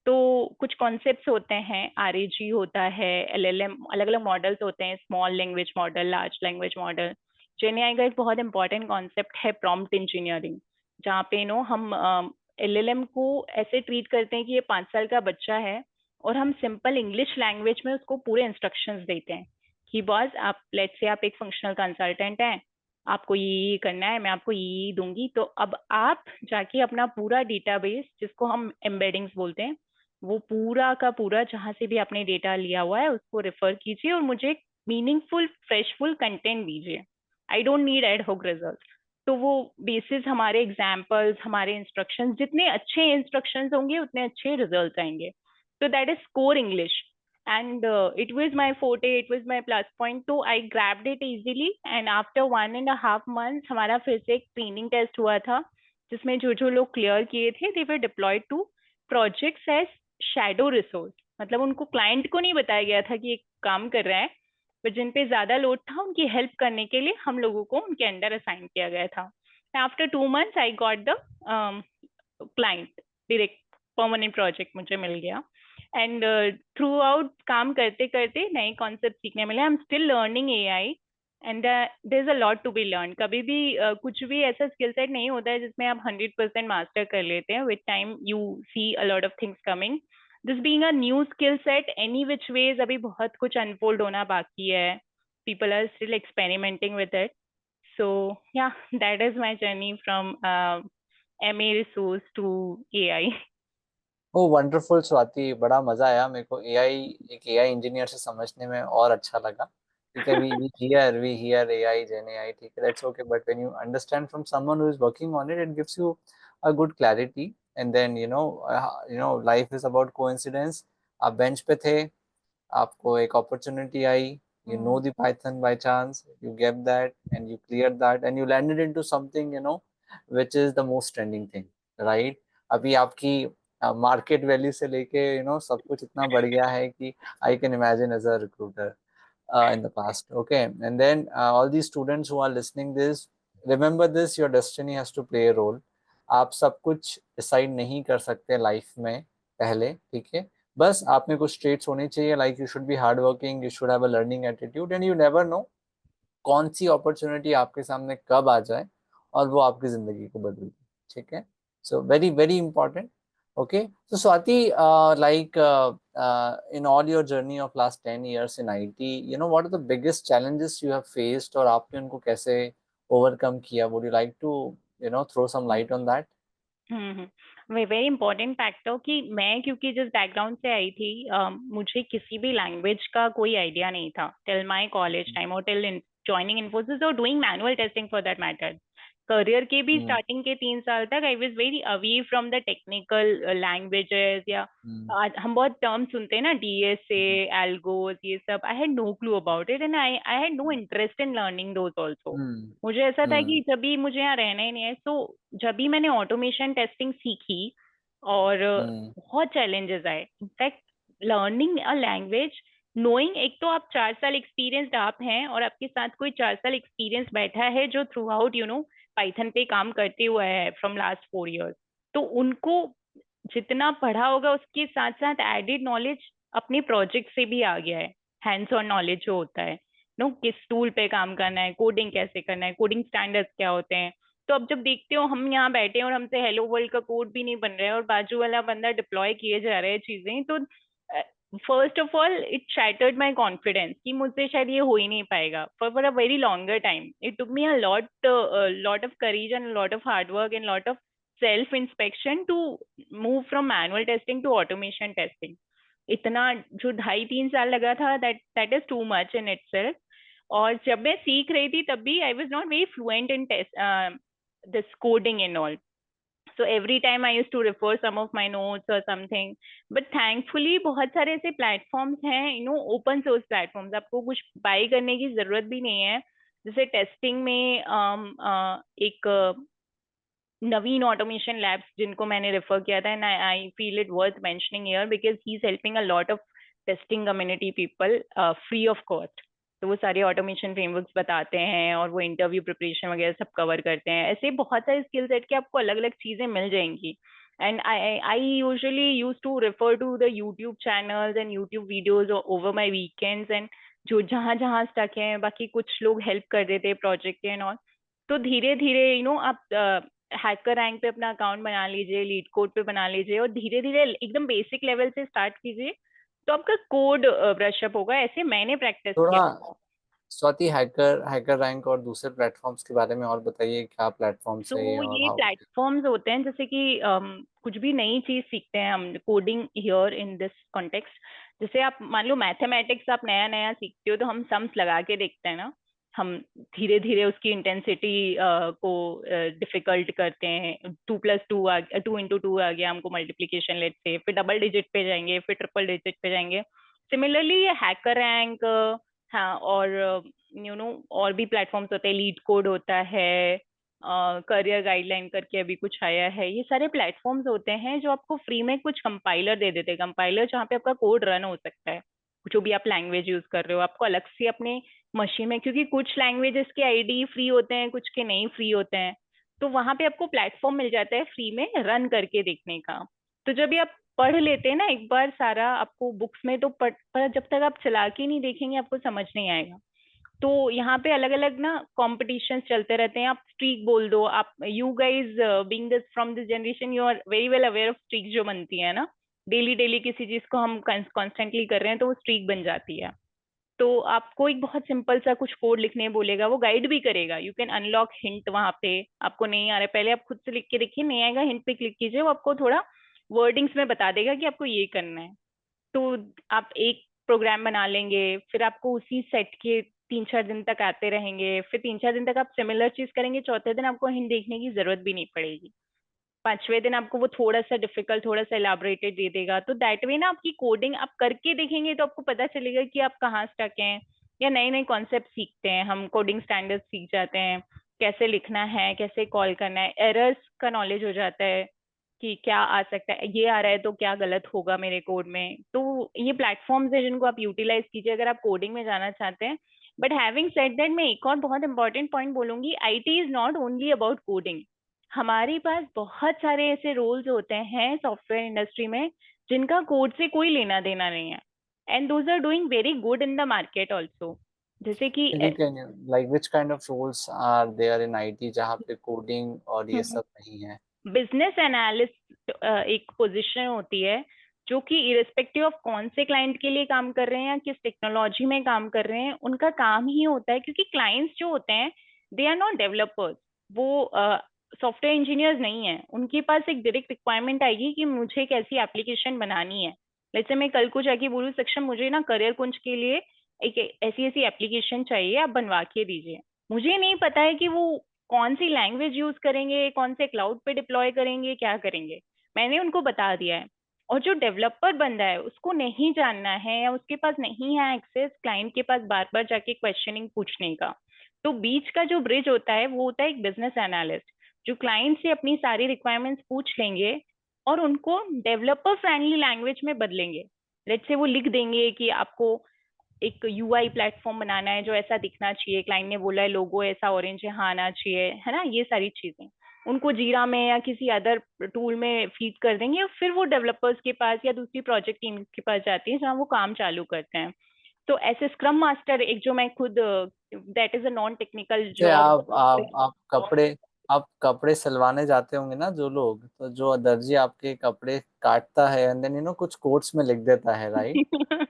B: तो कुछ कॉन्सेप्ट्स होते हैं, आरएजी होता है, एलएलएम, अलग अलग मॉडल्स होते हैं, small language model, large language model. GenAI का एक बहुत इंपॉर्टेंट कॉन्सेप्ट है प्रॉम्प्ट इंजीनियरिंग, जहाँ पे हम एलएलएम को ऐसे ट्रीट करते हैं कि ये 5 साल का बच्चा है और हम सिंपल इंग्लिश लैंग्वेज में उसको पूरे इंस्ट्रक्शंस देते हैं कि बॉस आप लेट्स से आप एक फंक्शनल कंसल्टेंट हैं, आपको ये करना है, मैं आपको ये दूंगी, तो अब आप जाके अपना पूरा डेटाबेस, जिसको हम एम्बेडिंग्स बोलते हैं, वो पूरा का पूरा जहां से भी आपने डेटा लिया हुआ है उसको रेफर कीजिए और मुझे मीनिंगफुल फ्रेशफुल कंटेंट दीजिए। आई डोंट नीड एड होक रिजल्ट। तो वो बेसिस हमारे एग्जाम्पल्स, हमारे इंस्ट्रक्शंस, जितने अच्छे इंस्ट्रक्शंस होंगे उतने अच्छे रिजल्ट आएंगे। तो that is core English, and it was my forte, it was my plus point, तो I grabbed it easily, and after 1.5 months हमारा फिर से एक ट्रेनिंग टेस्ट हुआ था जिसमें जो जो लोग क्लियर किए थे they were deployed to projects as shadow resource, मतलब उनको क्लाइंट को नहीं बताया गया था कि एक काम कर रहा है, पर जिन पे ज्यादा लोड था उनकी हेल्प करने के लिए हम लोगों को उनके अंडर असाइन किया गया था। After 2 months I got the client, direct permanent project मुझे मिल गया। एंड थ्रू आउट काम करते करते नए कॉन्सेप्ट सीखने मिले। I am still learning AI and there is a lot to be learn. कभी भी कुछ भी ऐसा स्किल सेट नहीं होता है जिसमें आप 100% मास्टर कर लेते हैं। With time you see a lot of things coming. This being a new skill set, any which ways अभी बहुत कुछ अनफोल्ड होना बाकी है। People are still experimenting with it. So yeah, that is my journey from MA resource to AI.
A: O wonderful Swati, बड़ा मजा आया मेरे को एआई, एक एआई इंजीनियर से समझने में और अच्छा लगा। ठीक है, we hear AI gen AI, ठीक है, that's okay, but when you understand from someone who is working on it, it gives you a good clarity. And then life is about coincidence. आप बेंच पे थे, आपको एक opportunity आई, you know the Python by chance, you get that and you cleared that and you landed into something, which is the most trending thing, right? अभी आपकी market value से लेके सब कुछ इतना बढ़ गया है कि I can imagine as a recruiter in the past. Okay, and then all these students who are listening this, remember this, your destiny has to play a role. आप सब कुछ डिसाइड नहीं कर सकते लाइफ में पहले, ठीक है, बस आप में कुछ ट्रेट्स होने चाहिए, like you should be hard working, you should have a learning attitude, and you never know कौन सी अपॉर्चुनिटी आपके सामने कब आ जाए और वो आपकी जिंदगी को बदल दे, ठीक है। So very very important. Okay, so Swati, in all your journey of last 10 years in IT, what are the biggest challenges you have faced और आपने उनको कैसे overcome किया? Would you like to, throw some light on that?
B: Very important factor कि मैं क्योंकि जिस background से आई थी, मुझे किसी भी लैंग्वेज का कोई आइडिया नहीं था टिल माय कॉलेज टाइम और टिल ज्वाइनिंग इन्फोसिस और doing manual testing for that matter. Career के भी स्टार्टिंग के 3 साल तक आई was very away from the technical languages, या आज हम बहुत टर्म सुनते हैं ना, डीएसए, एल्गोस, ये सब। I had no clue about it and I had no interest in learning those also. मुझे ऐसा था कि जब भी मुझे यहाँ रहना ही नहीं है, तो जब भी मैंने ऑटोमेशन टेस्टिंग सीखी और बहुत चैलेंजेस आए। In fact learning a language, knowing, एक तो आप 4 साल एक्सपीरियंस्ड आप हैं और आपके साथ कोई 4 साल एक्सपीरियंस बैठा है जो थ्रू आउट पाइथन पे काम करते हुए है फ्रॉम लास्ट 4 years, तो उनको जितना पढ़ा होगा उसके साथ साथ एडेड नॉलेज अपने प्रोजेक्ट से भी आ गया है। हैंड्स ऑन नॉलेज जो होता है, किस टूल पे काम करना है, कोडिंग कैसे करना है, कोडिंग स्टैंडर्ड्स क्या होते हैं। तो अब जब देखते हो हम यहाँ बैठे हैं और हमसे हेलो वर्ल्ड का कोड भी नहीं बन रहा है और बाजू वाला बंदा डिप्लॉय किए जा रहे हैं चीजें, तो first of all it shattered my confidence कि मुझसे शायद ये हो ही नहीं पाएगा for a very longer time. It took me a lot of courage and lot of hard work and lot of self inspection to move from manual testing to automation testing. इतना जो 2.5-3 साल लगा था, that is too much in itself. और जब मैं सीख रही थी तब भी I was not very fluent in this coding and all. So every time I used to refer some of my notes or something. But thankfully बहुत सारे ऐसे platforms हैं, open source platforms, आपको कुछ buy करने की जरूरत भी नहीं है. जैसे टेस्टिंग में एक नवीन ऑटोमेशन लैब्स जिनको मैंने रेफर किया था, and I feel it worth mentioning here because he is helping a lot of testing community people free of cost. तो वो सारे ऑटोमेशन फ्रेमवर्क्स बताते हैं और वो इंटरव्यू प्रिपरेशन वगैरह सब कवर करते हैं. ऐसे बहुत सारे स्किल सेट के आपको अलग अलग चीजें मिल जाएंगी. And I usually use to refer to the YouTube channels and YouTube videos over my weekends. And जो जहाँ जहाँ स्टक है, बाकी कुछ लोग हेल्प कर देते प्रोजेक्ट के एंड ऑल. तो धीरे धीरे आप हैकर रैंक पे अपना अकाउंट बना लीजिए, लीड कोड पे बना लीजिए और धीरे धीरे एकदम बेसिक लेवल से स्टार्ट कीजिए, तो आपका कोड ब्रशअप होगा. ऐसे मैंने प्रैक्टिस
A: थोड़ा
B: किया.
A: स्वाति, हैकर हैकर रैंक और दूसरे प्लेटफॉर्म्स के बारे में और बताइए, क्या प्लेटफॉर्म्स है ये
B: तो
A: और
B: ये
A: हाउ.
B: प्लेटफॉर्म्स होते हैं जैसे कि कुछ भी नई चीज सीखते हैं हम coding here in this context. जैसे आप मान लो मैथमेटिक्स आप नया नया सीखते हो तो हम सम्स लगा के देखते हैं ना. हम धीरे धीरे उसकी इंटेंसिटी को डिफिकल्ट करते हैं. 2+2 2 into 2 आ गया हमको मल्टीप्लीकेशन लेट से, फिर डबल डिजिट पे जाएंगे, फिर ट्रिपल डिजिट पे जाएंगे. सिमिलरली ये हैकर रैंक, हाँ, और और भी प्लेटफॉर्म्स होते हैं, लीड कोड होता है, करियर गाइडलाइन करके अभी कुछ आया है. ये सारे प्लेटफॉर्म्स होते हैं जो आपको फ्री में कुछ कंपाइलर दे देते हैं. कंपाइलर जहाँ पे आपका कोड रन हो सकता है, जो भी आप लैंग्वेज यूज कर रहे हो, आपको अलग से अपने मशीन में, क्योंकि कुछ लैंग्वेजेस के आईडी फ्री होते हैं, कुछ के नहीं फ्री होते हैं. तो वहां पे आपको प्लेटफॉर्म मिल जाता है फ्री में रन करके देखने का. तो जब भी आप पढ़ लेते हैं ना एक बार सारा, आपको बुक्स में तो पर जब तक आप चला के नहीं देखेंगे आपको समझ नहीं आएगा. तो यहाँ पे अलग अलग ना कॉम्पिटिशन चलते रहते हैं. आप स्ट्रीक बोल दो, आप you guys being this from this generation, you are very well aware of streak जो बनती है ना. डेली डेली किसी चीज को हम कॉन्स्टेंटली कर रहे हैं तो वो स्ट्रीक बन जाती है. तो आपको एक बहुत सिंपल सा कुछ कोड लिखने बोलेगा, वो गाइड भी करेगा. You can unlock hint. वहां पे आपको नहीं आ रहा है, पहले आप खुद से लिख के देखिए, नहीं आएगा हिंट पे क्लिक कीजिए, वो आपको थोड़ा वर्डिंग्स में बता देगा कि आपको ये करना है. तो आप एक प्रोग्राम बना लेंगे, फिर आपको उसी सेट के 3-4 दिन तक आते रहेंगे, फिर 3-4 दिन तक आप सिमिलर चीज करेंगे, चौथे दिन आपको हिंट देखने की जरूरत भी नहीं पड़ेगी, 5वें दिन आपको वो थोड़ा सा डिफिकल्ट, थोड़ा सा एलाबोरेटेड दे देगा. तो दैट वे ना आपकी कोडिंग आप करके देखेंगे तो आपको पता चलेगा कि आप कहाँ स्टक हैं. या नए नए कॉन्सेप्ट सीखते हैं हम, कोडिंग स्टैंडर्ड सीख जाते हैं, कैसे लिखना है, कैसे कॉल करना है, एरर्स का नॉलेज हो जाता है कि क्या आ सकता है, ये आ रहा है तो क्या गलत होगा मेरे कोड में. तो ये प्लेटफॉर्म्स है जिनको आप यूटिलाइज कीजिए अगर आप कोडिंग में जाना चाहते हैं. बट हैविंग सेड दैट, मैं एक और बहुत इंपॉर्टेंट पॉइंट बोलूंगी, IT is not only about coding. हमारे पास बहुत सारे ऐसे रोल्स होते हैं सॉफ्टवेयर इंडस्ट्री में जिनका कोड से कोई लेना देना नहीं है, and those are doing very good in the market also. जैसे कि
A: can like which kind of roles are there in IT जहाँ पे कोडिंग और ये सब नहीं है?
B: बिजनेस एनालिस्ट एक पोजीशन होती है जो कि इरेस्पेक्टिव ऑफ कौन से क्लाइंट के लिए काम कर रहे हैं या किस टेक्नोलॉजी में काम कर रहे हैं, उनका काम ही होता है. क्योंकि क्लाइंट्स जो होते हैं दे आर नॉट डेवलपर्स, वो सॉफ्टवेयर इंजीनियर्स नहीं है. उनके पास एक डायरेक्ट रिक्वायरमेंट आएगी कि मुझे एक ऐसी एप्लीकेशन बनानी है. जैसे मैं कल को जाके बोलूँ सक्षम मुझे ना करियर कुंज के लिए एक ऐसी ऐसी एप्लीकेशन चाहिए, आप बनवा के दीजिए. मुझे नहीं पता है कि वो कौन सी लैंग्वेज यूज करेंगे, कौन से क्लाउड पे डिप्लॉय करेंगे, क्या करेंगे, मैंने उनको बता दिया है. और जो डेवलपर बंदा है उसको नहीं जानना है या उसके पास नहीं है एक्सेस क्लाइंट के पास बार बार जाके क्वेश्चनिंग पूछने का. तो बीच का जो ब्रिज होता है वो होता है एक बिजनेस एनालिस्ट, जो क्लाइंट से अपनी सारी रिक्वायरमेंट्स पूछ लेंगे और उनको डेवलपर फ्रेंडली लैंग्वेज में बदलेंगे. लेट्स से वो लिख देंगे कि आपको एक यूआई प्लेटफॉर्म बनाना है जो ऐसा दिखना चाहिए, क्लाइंट ने बोला है लोगो ऐसा ऑरेंज यहाँ आना चाहिए, है ना. ये सारी चीजें उनको जीरा में या किसी अदर टूल में फीड कर देंगे और फिर वो डेवलपर्स के पास या दूसरी प्रोजेक्ट टीम के पास जाती है जहाँ वो काम चालू करते हैं. तो ऐसे स्क्रम मास्टर एक जो मैं खुद, that is a non technical
A: जैसे
B: जॉब.
A: आप कपड़े सिलवाने जाते होंगे ना जो लोग, तो जो दर्जी आपके कपड़े काटता है एंड देन कुछ कोड्स में लिख देता है, right?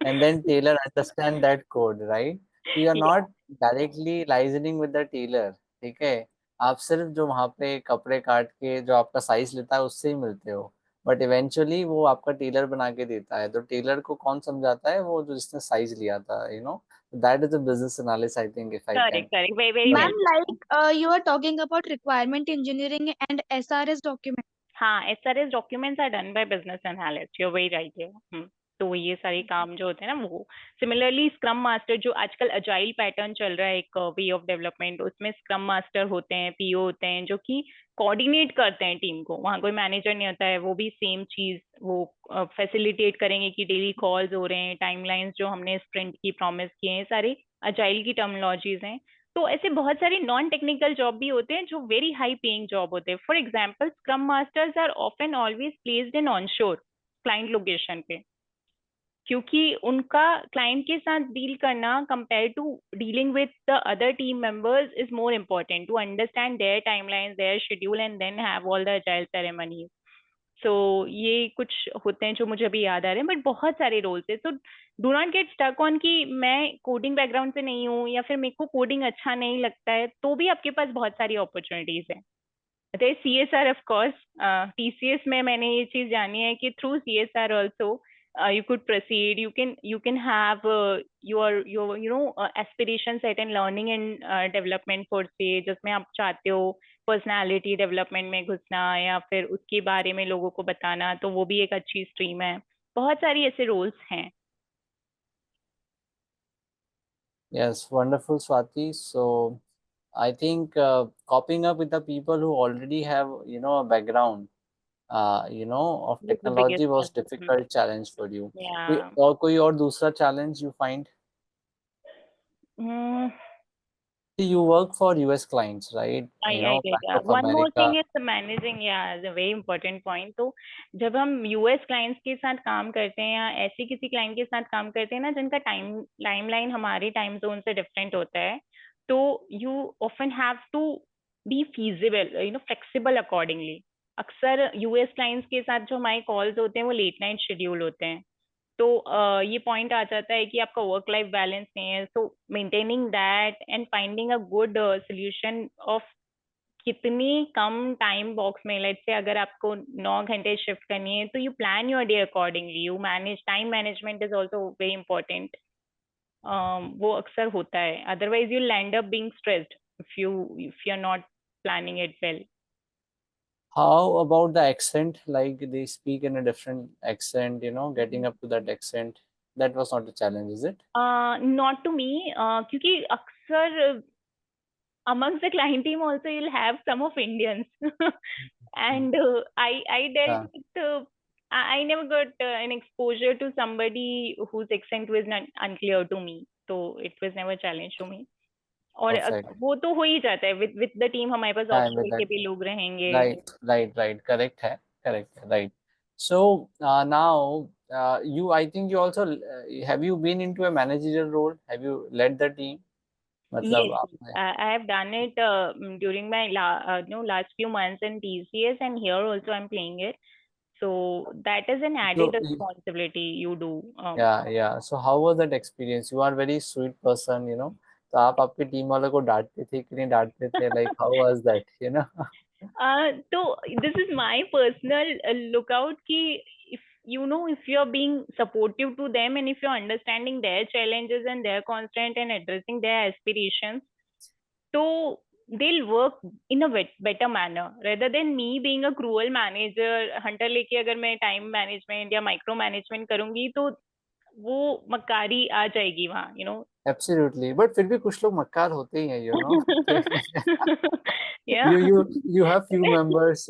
A: And then tailor understand that code, right? तो you are not directly liaisoning with the tailor, ठीक है? आप सिर्फ जो वहाँ पे कपड़े काट के जो आपका साइज लेता है उससे ही मिलते हो. बट इवेंचुअली वो आपका टेलर बना के देता है, तो टेलर को कौन समझाता है? वो जो जिसने साइज लिया था, that is the business analysis, I think, if I can.
B: Correct correct, very very
A: correct.
B: Well.
C: Ma'am, like you are talking about requirement engineering and SRS document.
B: हाँ, SRS documents are done by business analyst, you very right है। तो ये सारे काम जो होते हैं ना वो, सिमिलरली स्क्रम मास्टर, जो आजकल अजाइल पैटर्न चल रहा है, एक वे ऑफ डेवलपमेंट, उसमें स्क्रम मास्टर होते हैं, पीओ होते हैं, जो कि कोऑर्डिनेट करते हैं टीम को। वहाँ कोई मैनेजर नहीं होता है, वो भी सेम चीज वो फैसिलिटेट करेंगे कि डेली कॉल्स हो रहे हैं, टाइमलाइंस जो हमने स्प्रिंट की प्रॉमिस किए हैं, सारे अजाइल की टर्मिनोलॉजीज हैं। तो ऐसे बहुत सारे नॉन टेक्निकल जॉब भी होते हैं जो वेरी हाई पेइंग जॉब होते हैं। For example, scrum masters are often always placed in onshore client location पे, क्योंकि उनका क्लाइंट के साथ डील करना compare to dealing with the other team members is more important, to understand their timelines, their schedule, and then have all the agile ceremonies. So ये कुछ होते हैं जो मुझे अभी याद आ रहे हैं, बट बहुत सारे रोल्स है। So do not get stuck on कि मैं कोडिंग बैकग्राउंड से नहीं हूँ या फिर मेरे को कोडिंग अच्छा नहीं लगता है, तो भी आपके पास बहुत सारी अपॉर्चुनिटीज है। अरे CSR, ऑफ कोर्स, TCS में मैंने ये चीज जानी है कि through CSR also you could proceed, you can have your aspiration set in learning and development for say, जिसमें आप चाहते हो पर्सनालिटी डेवलपमेंट में घुसना या फिर उसके बारे में लोगों को बताना, तो वो भी एक अच्छी स्ट्रीम है। बहुत सारी ऐसे रोल्स हैं।
A: Yes, wonderful, Swati. So I think coping up with the people who already have, a background, of
B: This is the biggest
A: technology was
B: challenge.
A: difficult challenge for you.
B: Yeah.
A: कोई और दूसरा challenge you find?
B: Hmm.
A: You work for US clients, right?
B: Yeah, yeah,
A: Bank
B: yeah.
A: of
B: One more thing
A: America.
B: is the managing, yeah, is a very important point. तो जब हम US clients के साथ काम करते हैं या ऐसे किसी क्लाइंट के साथ काम करते हैं ना जिनका टाइमलाइन हमारे टाइम जोन से डिफरेंट होता है, तो you often have to be feasible, flexible accordingly. अक्सर यूएस क्लाइंट्स के साथ जो हमारे कॉल्स होते हैं वो लेट नाइट शेड्यूल होते हैं, तो ये पॉइंट आ जाता है कि आपका वर्क लाइफ बैलेंस नहीं है। सो maintaining that and finding a good solution of कितनी कम टाइम बॉक्स में, लेट्स से अगर आपको 9 घंटे शिफ्ट करनी है, तो you plan your day accordingly, you manage time, management is also very important. वो अक्सर होता है, otherwise you land up being stressed if you're not planning it well.
A: How about the accent? Like they speak in a different accent, getting up to that accent. That was not a challenge, is it?
B: Not to me, क्योंकि अक्सर amongst the client team also you'll have some of Indians and I dealt
A: Yeah.
B: with I never got an exposure to somebody whose accent was not unclear to me, so it was never a challenge to me. और
A: Perfect.
B: वो तो हो ही जाता है with the team, हमारे पास
A: I'm with
B: offshore के
A: that.
B: भी लोग रहेंगे।
A: Right, right, right. Correct है, correct है, right. So now I think you also have you been into a managerial role? Have you led the team? मतलब
B: Yes,
A: आपने
B: I have done it during my last few months in TCS, and here also I'm playing it. So that is an added
A: so
B: responsibility you do.
A: yeah. So how was that experience? You are very sweet person. तो आप आपकी team वालों को डांटते थे कि नहीं डांटते थे? Like how was that?
B: तो this is my personal lookout कि if you're being supportive to them and if you're understanding their challenges and their constraint and addressing their aspirations, so they'll work in a better manner rather than me being a cruel manager hunter लेके अगर मैं time management या micro management करूंगी तो वो मक्कारी आ जाएगी वहाँ.
A: Absolutely, but फिर भी कुछ लोग मक्कार होते ही हैं.
B: Yeah.
A: You have few members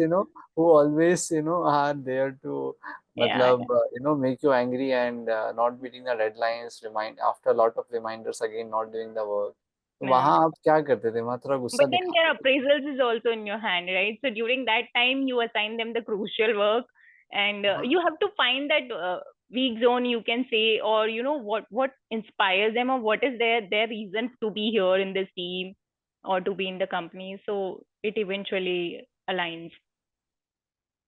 A: who always are there to
B: Yeah,
A: matlab make you angry and not meeting the deadlines, remind after a lot of reminders again not doing the work. तो
B: yeah.
A: वहाँ आप क्या करते थे? वहाँ थोड़ा गुस्सा
B: But then their
A: दिखाते थे?
B: appraisals is also in your hand, right? So during that time, you assign them the crucial work, and you have to find that weak zone, you can say, or what inspires them, or what is their reason to be here in this team or to be in the company. So it eventually aligns.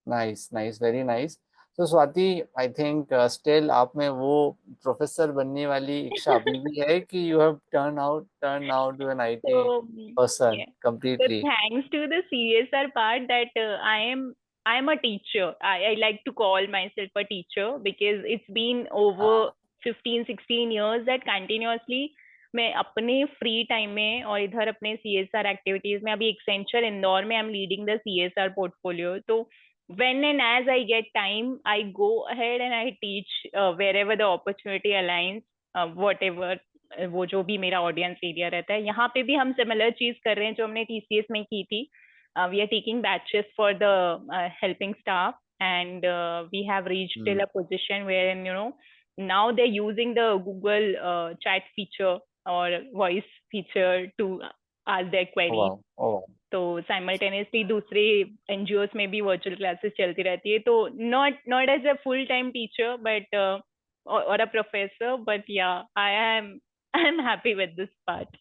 A: Nice, nice, very nice. So Swati, I think still आप में वो professor बनने वाली इच्छा अभी भी है कि you have turned out to an IT
B: So
A: person
B: yeah. So
A: completely?
B: thanks to the CSR part that I am I'm a teacher. I like to call myself a teacher because it's been over 15-16 years that continuously मैं अपने free time में और इधर अपने CSR activities में, अभी Accenture Indore में I am leading the CSR portfolio, तो when and as I get time, I go ahead and I teach wherever the opportunity aligns, whatever वो जो भी मेरा ऑडियंस एरिया रहता है. यहाँ पे भी हम सिमिलर चीज कर रहे हैं जो हमने TCS में की थी. We are taking batches for the helping staff, and we have reached till a position wherein, you know, now they're using the Google chat feature or voice feature to ask their queries.
A: wow. Oh.
B: तो simultaneously दूसरे NGOs में भी virtual classes चलती रहती है. तो not as a full time teacher but और a professor, but yeah I am happy with this part.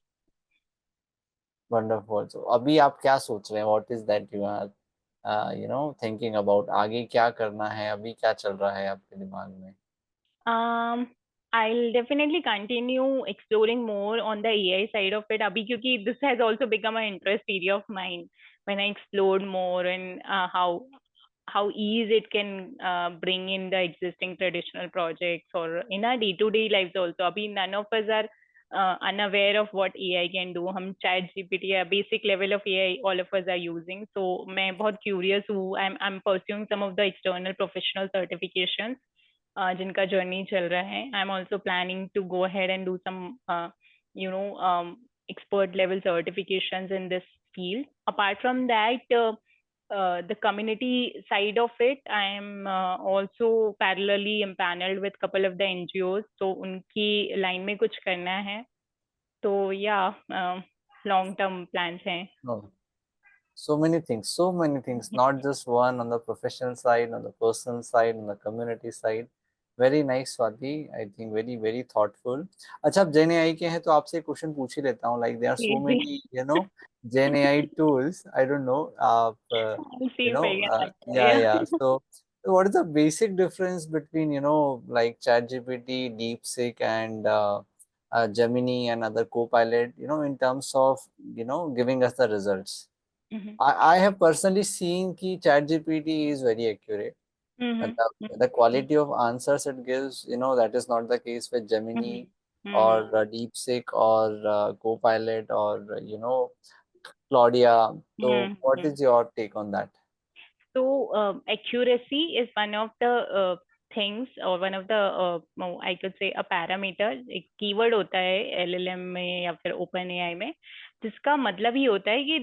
A: Wonderful. So अभी आप क्या सोच रहे हैं? What is that you are thinking about? आगे क्या करना है? अभी क्या चल रहा है आपके दिमाग में?
B: I'll definitely continue exploring more on the AI side of it, abhi, kyunki this has also become an interest area of mine when I explored more and how easy it can bring in the existing traditional projects or in our day-to-day lives also. Abhi none of us are unaware of what AI can do. हम chat GPT या basic level of AI all of us are using. So मैं बहुत curious हूँ. I'm pursuing some of the external professional certifications जिनका journey चल रहा है. I am also planning to go ahead and do some you know expert level certifications in this field. Apart from that, the community side of it, I am also parallelly empaneled with couple of the NGOs, तो उनकी line में कुछ करना है. तो या long term plans हैं.
A: No. So many things, not just one, on the professional side, on the personal side, on the community side. Very nice, Swati. I think very very thoughtful. अच्छा, आप Gen AI के हैं तो आपसे question पूछ ही लेता हूँ. Like there are so
B: ji ji.
A: many Gen AI tools. I don't know. आप
B: I'll see if I can answer.
A: yeah
B: Yeah.
A: yeah. So what is the basic difference between like ChatGPT, DeepSeek, and Gemini and other Copilot? In terms of giving us the results.
B: Mhm.
A: I have personally seen कि ChatGPT is very accurate.
B: Mhm.
A: The quality of answers it gives, that is not the case with Gemini
B: Mhm. Mhm.
A: or DeepSeek or Copilot or Claudia. So, what
B: Mhm.
A: is your take on that?
B: So accuracy is one of the things or one of the I could say a parameter. एक keyword होता है LLM में या फिर OpenAI में, जिसका मतलब ही होता है कि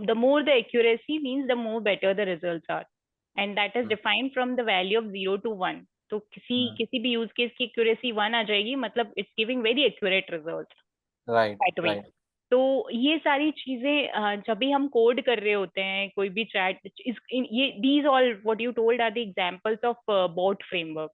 B: the more the accuracy means the more better the results are, and that is
A: Hmm.
B: defined from the value of 0 to 1. तो किसी भी यूज केस की एक्यूरेसी 1 आ जाएगी, मतलब it's giving very accurate result
A: Right,
B: that way.
A: right.
B: तो ये सारी चीजें जब भी हम कोड कर रहे होते हैं कोई भी चैट, ये these all what you told are the examples of bot framework,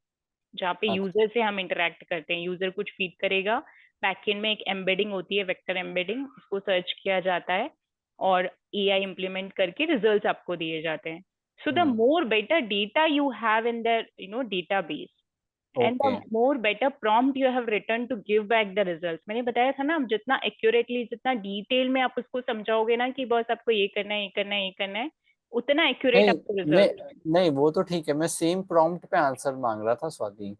B: जहाँ पे
A: अच्छा.
B: यूजर से हम इंटरेक्ट करते हैं. यूजर कुछ फीड करेगा, बैकएंड में एक एम्बेडिंग होती है, वेक्टर एम्बेडिंग, उसको सर्च किया जाता है और AI इम्प्लीमेंट करके रिजल्ट्स आपको दिए जाते हैं. So the more better data you have in the database and the
A: Okay.
B: more better prompt you have written to give back the results. मैंने बताया था ना, जितना accurately, जितना डिटेल में आप उसको समझाओगे ना कि बस आपको ये करना है, ये करना है, ये करना है, उतना एक्यूरेट
A: नहीं,
B: आपको
A: मैं
B: रिजल्ट.
A: नहीं, वो तो ठीक है. मैं सेम प्रॉम्प्ट पे आंसर मांग रहा था, स्वाति.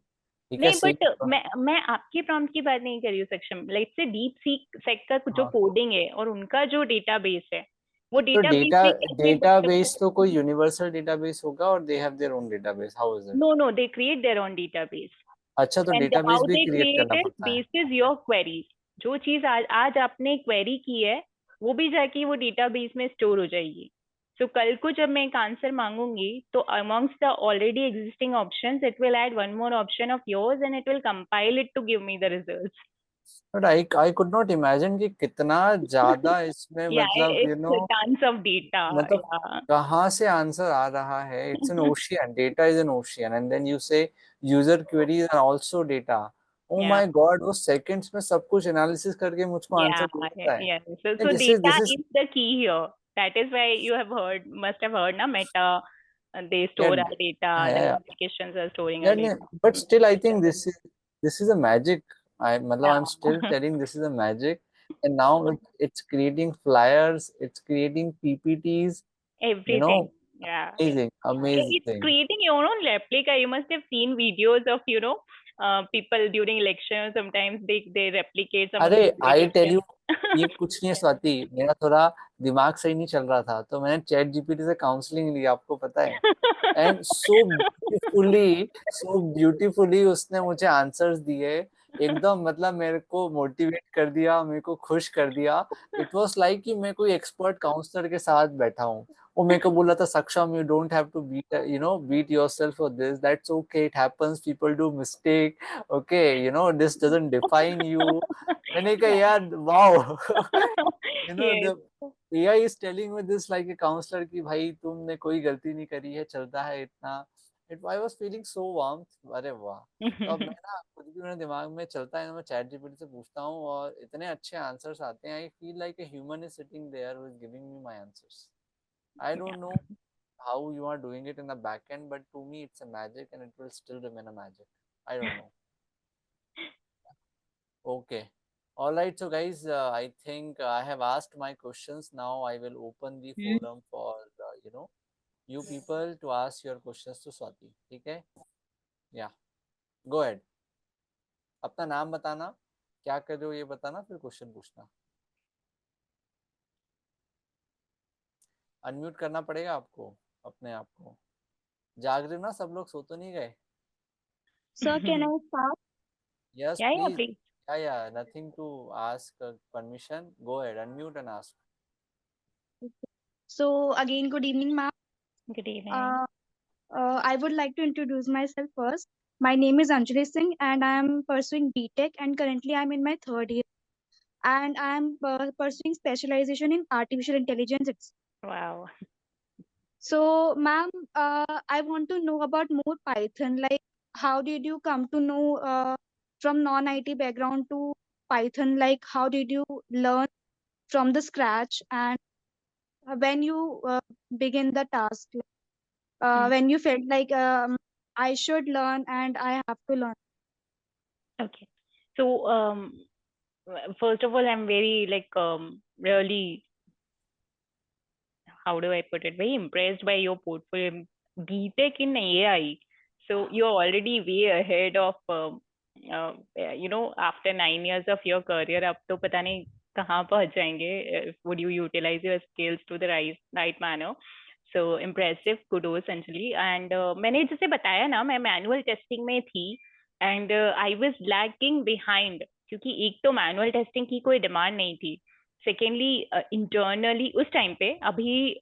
A: ठीक है,
B: नहीं, बट
A: सेम.
B: मैं आपके प्रॉम्प्ट की बात नहीं कर रही हूँ सक्षम. लाइक से डीप सीक सेक का जो
A: हाँ.
B: कोडिंग है और उनका जो डेटाबेस है, वो
A: तो
B: डेटाबेस
A: डेटा
B: में कैसे
A: डेटाबेस तो कोई यूनिवर्सल डेटाबेस होगा और they have their own database. How is it?
B: no, they create their own database.
A: अच्छा, तो
B: And how
A: डेटाबेस भी
B: they
A: क्रिएट
B: create
A: करना
B: it
A: पड़ता है.
B: basis your queries. जो चीज आज आपने क्वेरी की है, वो भी जाके वो डेटाबेस में स्टोर हो जाएगी. सो कल को जब मैं एक आंसर मांगूंगी, तो amongst the already existing options it will add one more option of yours and it will compile it to give me the results.
A: But I could not imagine कि कितना ज्यादा इसमें,
B: Yeah,
A: मतलब
B: it's tons of data.
A: मतलब
B: Yeah.
A: कहाँ से answer आ रहा है. It's an ocean. Data is an ocean. And then you say user queries are also data. Oh
B: Yeah.
A: My god, वो सेकंड्स में सब कुछ एनालिसिस करके मुझको आंसर
B: Yeah,
A: दे देता है.
B: yeah. So
A: this is
B: data
A: this is
B: is the key here. That is why you have heard, must have heard, na Meta, they store our data, the
A: है.
B: applications are storing our
A: Yeah,
B: data.
A: but still, I think this is a magic. I'm still
B: Yeah.
A: telling this is a magic, and now it's creating flyers, it's creating PPTs, you know,
B: Everything. Yeah.
A: Amazing,
B: It's
A: amazing.
B: creating your own replica. You must have seen videos of, people during election. Sometimes they replicate some of
A: अरे
B: the
A: I tell you,
B: predictions.
A: ये कुछ नहीं है स्वाति, मेरा थोड़ा दिमाग सही नहीं चल रहा था तो मैंने चैट जीपीटी से काउंसलिंग ली, आपको पता है। एंड सो ब्यूटीफुली उसने मुझे आंसर्स दिए, एकदम मतलब मेरे को मोटिवेट कर दिया, मेरे को खुश कर दिया। इट वाज लाइक कि मैं कोई एक्सपर्ट काउंसलर के साथ बैठा हूँ। वो मेरे को बोला था, Saksham you don't have to beat yourself for this, that's okay, it happens, people do mistake, okay, this doesn't define you. मैंने कहा
B: Yeah.
A: यार wow,
B: Yes.
A: The AI is telling me this like a counsellor कि भाई तुमने कोई गलती नहीं करी है, चलता है इतना। It I was feeling so warm. अरे वाह। तो अब मैं ना खुद भी, मेरे दिमाग में चलता है ना, मैं चैट जीपीटी से पूछता हूँ और इतने अच्छे आंसर्स आते हैं। I feel like a human is sitting there who is giving me my answers. I don't know how you are doing it in the back end, but to me it's a magic and it will still remain a magic. I don't know. Okay. All right. So guys, I think I have asked my questions. Now I will open the
B: Hmm.
A: forum for, you people to ask your questions to Swati. Okay? Yeah. Go ahead. अपना नाम बताना, क्या कर रहे हो ये बताना, फिर क्वेश्चन पूछना। अनम्यूट करना पड़ेगा आपको अपने आप को। जाग रहे हो ना सब लोग, सो तो नहीं गए?
C: Sir, can I start?
A: Yes,
B: Yeah, yeah,
A: please.
B: please.
A: Yeah, nothing to ask permission. Go ahead, unmute and ask.
C: So again, good evening, ma'am.
B: Good evening.
C: Uh, I would like to introduce myself first. My name is Anjali Singh, and I am pursuing BTech, and currently I am in my third year, and I am pursuing specialization in artificial intelligence.
B: Wow.
C: So, ma'am, I want to know about more Python. Like, how did you come to know from non-IT background to Python? Like, how did you learn from the scratch? And when you begin the task,
B: Hmm.
C: when you felt like I should learn and I have to learn.
B: Okay. So, first of all, I'm very like really, how do I put it? Very impressed by your portfolio. BTech in AI. So you're already way ahead of, after 9 years of your career, अब तो पता नहीं कहाँ पहुंच जाएंगे. Would you utilize your skills to the right manner? So impressive, kudos Anjali. And मैंने जैसे बताया ना, मैं मैनुअल टेस्टिंग में थी and I was lagging behind, क्योंकि एक तो मैनुअल टेस्टिंग की कोई डिमांड नहीं थी. सेकेंडली इंटरनली उस टाइम पे, अभी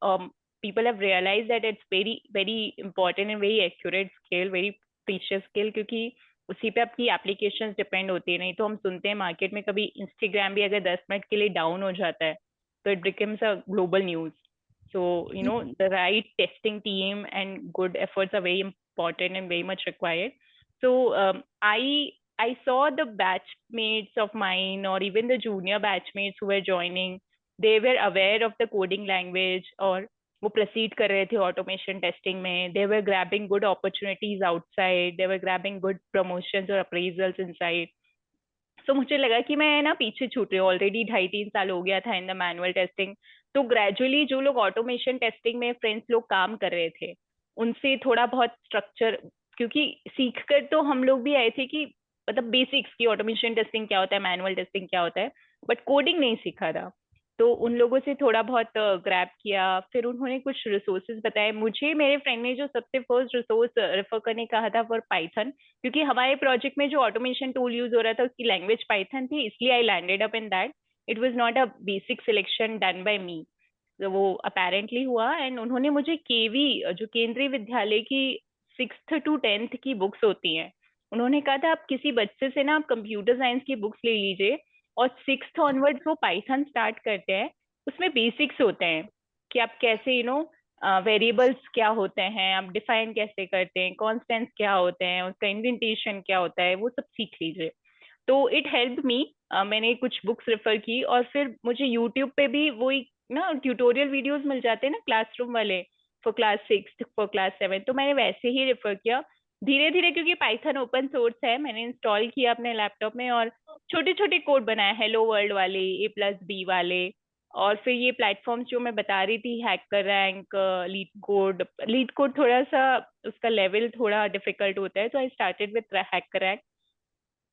B: people have realized that it's very very important and very accurate scale, very precious scale, क्योंकि उसी पे आपकी एप्लीकेशंस डिपेंड होती है. नहीं तो हम सुनते हैं मार्केट में कभी इंस्टाग्राम भी अगर 10 मिनट के लिए डाउन हो जाता है तो it becomes a global news. So, the right testing team and good efforts are very important and very much required. So, I saw the batchmates of mine or even the junior batchmates who were joining. They were aware of the coding language, or वो proceed कर रहे थे automation testing में. They were grabbing good opportunities outside. They were grabbing good promotions or appraisals inside. तो मुझे लगा कि मैं ना पीछे छूट रही हूँ. ऑलरेडी 2.5-3 साल हो गया था इन द मैनुअल टेस्टिंग. तो ग्रेजुअली जो लोग ऑटोमेशन टेस्टिंग में फ्रेंड्स लोग काम कर रहे थे, उनसे थोड़ा बहुत स्ट्रक्चर, क्योंकि सीख कर तो हम लोग भी आए थे कि मतलब बेसिक्स की ऑटोमेशन टेस्टिंग क्या होता है, मैनुअल टेस्टिंग क्या होता है, बट कोडिंग नहीं सीखा था. तो उन लोगों से थोड़ा बहुत ग्रैब किया. फिर उन्होंने कुछ रिसोर्सेज बताए मुझे. मेरे फ्रेंड ने जो सबसे फर्स्ट रिसोर्स रेफर करने कहा था फॉर पाइथन, क्योंकि हमारे प्रोजेक्ट में जो ऑटोमेशन टूल यूज हो रहा था उसकी लैंग्वेज पाइथन थी, इसलिए I landed up in that. It was not a basic selection done by me. तो वो अपेरेंटली हुआ. एंड उन्होंने मुझे केवी, जो केंद्रीय विद्यालय की 6th to 10th की बुक्स होती हैं, उन्होंने कहा था आप किसी बच्चे से ना आप कंप्यूटर साइंस की बुक्स ले लीजिए, और 6th ऑनवर्ड्स वो पाइथन स्टार्ट करते हैं. उसमें बेसिक्स होते हैं कि आप कैसे वेरिएबल्स क्या होते हैं, आप डिफाइन कैसे करते हैं, कॉन्स्टेंट्स क्या होते हैं, उसका इंडेंटेशन क्या होता है, वो सब सीख लीजिए. तो इट हेल्प मी. मैंने कुछ बुक्स रेफर की, और फिर मुझे यूट्यूब पे भी वही ना ट्यूटोरियल वीडियोस मिल जाते हैं ना, क्लासरूम वाले, फॉर क्लास 6, फॉर क्लास 7. तो मैंने वैसे ही रेफर किया धीरे धीरे, क्योंकि पाइथन ओपन सोर्स है. मैंने इंस्टॉल किया अपने लैपटॉप में और छोटे छोटे कोड बनाए, हेलो वर्ल्ड वाले, A+B वाले, और फिर ये प्लेटफॉर्म्स जो मैं बता रही थी, हैकर रैंक, लीड कोड थोड़ा सा उसका लेवल थोड़ा डिफिकल्ट होता है, तो I started with hacker rank.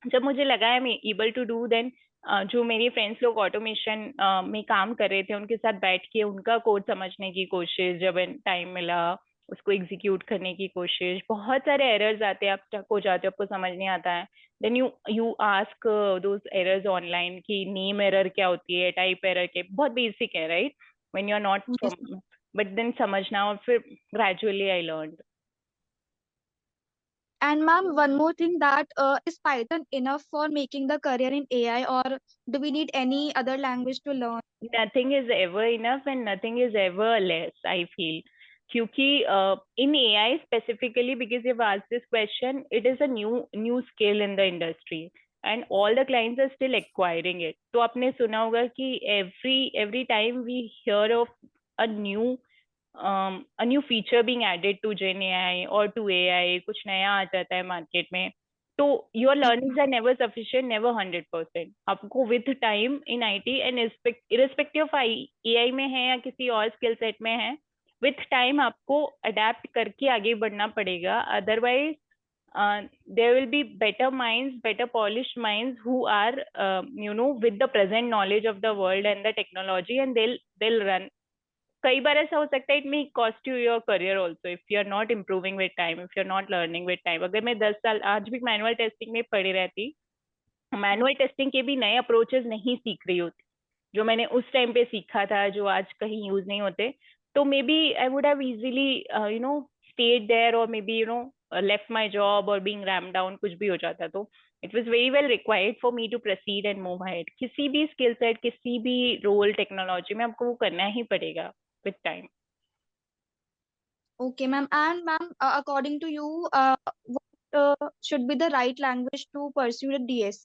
B: जब मुझे लगा है मैं एबल टू डू, देन जो मेरे फ्रेंड्स लोग ऑटोमेशन में काम कर रहे थे उनके साथ बैठ के उनका कोड समझने की कोशिश, जब टाइम मिला उसको एग्जीक्यूट करने की कोशिश। बहुत सारे एरर्स आते हैं, आप स्टक हो जाते हो, आपको समझ नहीं आता है, then you ask those errors online कि नेम एरर क्या होती है, टाइप एरर क्या, बहुत बेसिक है right, when you are not
C: Yes.
B: From, but then समझना, और फिर gradually I learn.
C: And ma'am, one more thing, that is Python enough for making the career in AI, or do we need any other language to learn?
B: Nothing is ever enough and nothing is ever less, I feel. क्योंकि in AI specifically, because you've asked this question, it is a new skill in the industry and all the clients are still acquiring it. तो आपने सुना होगा कि every time we hear of a new feature being added to Gen AI or to AI, कुछ नया आ जाता है market में, तो your learnings are never sufficient, never 100%। आपको with time in IT and irrespective of AI में है या किसी और स्किल सेट में है, विथ टाइम आपको अडेप्ट करके आगे बढ़ना पड़ेगा, otherwise there will be better minds, better polished minds who are with the present knowledge of the world and the technology, and they'll run. कई बार ऐसा हो सकता है, it may cost you your career also if you are not improving with time, if you are not learning with time. अगर मैं 10 साल आज भी मैनुअल टेस्टिंग में पड़ी रहती, मैनुअल टेस्टिंग के भी नए अप्रोचेस नहीं सीख रही होती जो मैंने उस टाइम पे सीखा था, जो आज कहीं यूज नहीं होते, तो maybe I would have easily stayed there, or maybe left my job or being rammed down, कुछ भी हो जाता। तो it was very well required for me to proceed and move ahead। किसी भी स्किल सेट, किसी भी role technology में आपको वो करना ही पड़ेगा with time।
C: Okay, ma'am. And ma'am, according to you, what should be the right language to pursue the DS,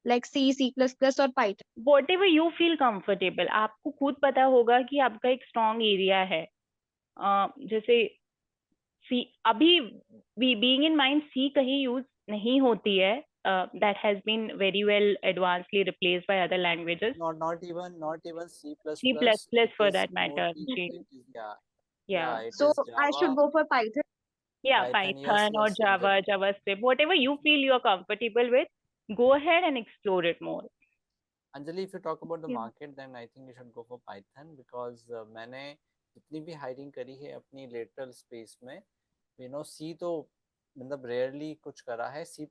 C: like C, C++, or Python?
B: Whatever you feel comfortable, आपको खुद पता होगा कि आपका एक स्ट्रॉन्ग एरिया है। जैसे सी अभी बीइंग इन माइंड, सी कहीं यूज नहीं होती है, that has been very well advancedly replaced by other languages,
A: not even C++.
B: C++
A: It
B: for
A: is
B: that matter
A: mostly,
B: ji.
A: it is, yeah,
B: Yeah,
A: it
C: So
A: is
C: I should
A: Java,
C: go for Python.
B: yeah,
A: Python. Yes,
B: Python or
A: yes,
B: Java,
A: Anjali.
B: JavaScript, whatever you feel you are comfortable with, go ahead and explore it more।
A: Anjali, if you talk about the
C: Yeah.
A: market, then I think you should go for Python because मैंने जितनी भी hiring करी है अपनी lateral space में, सी तो मतलब rarely कुछ करा है, C++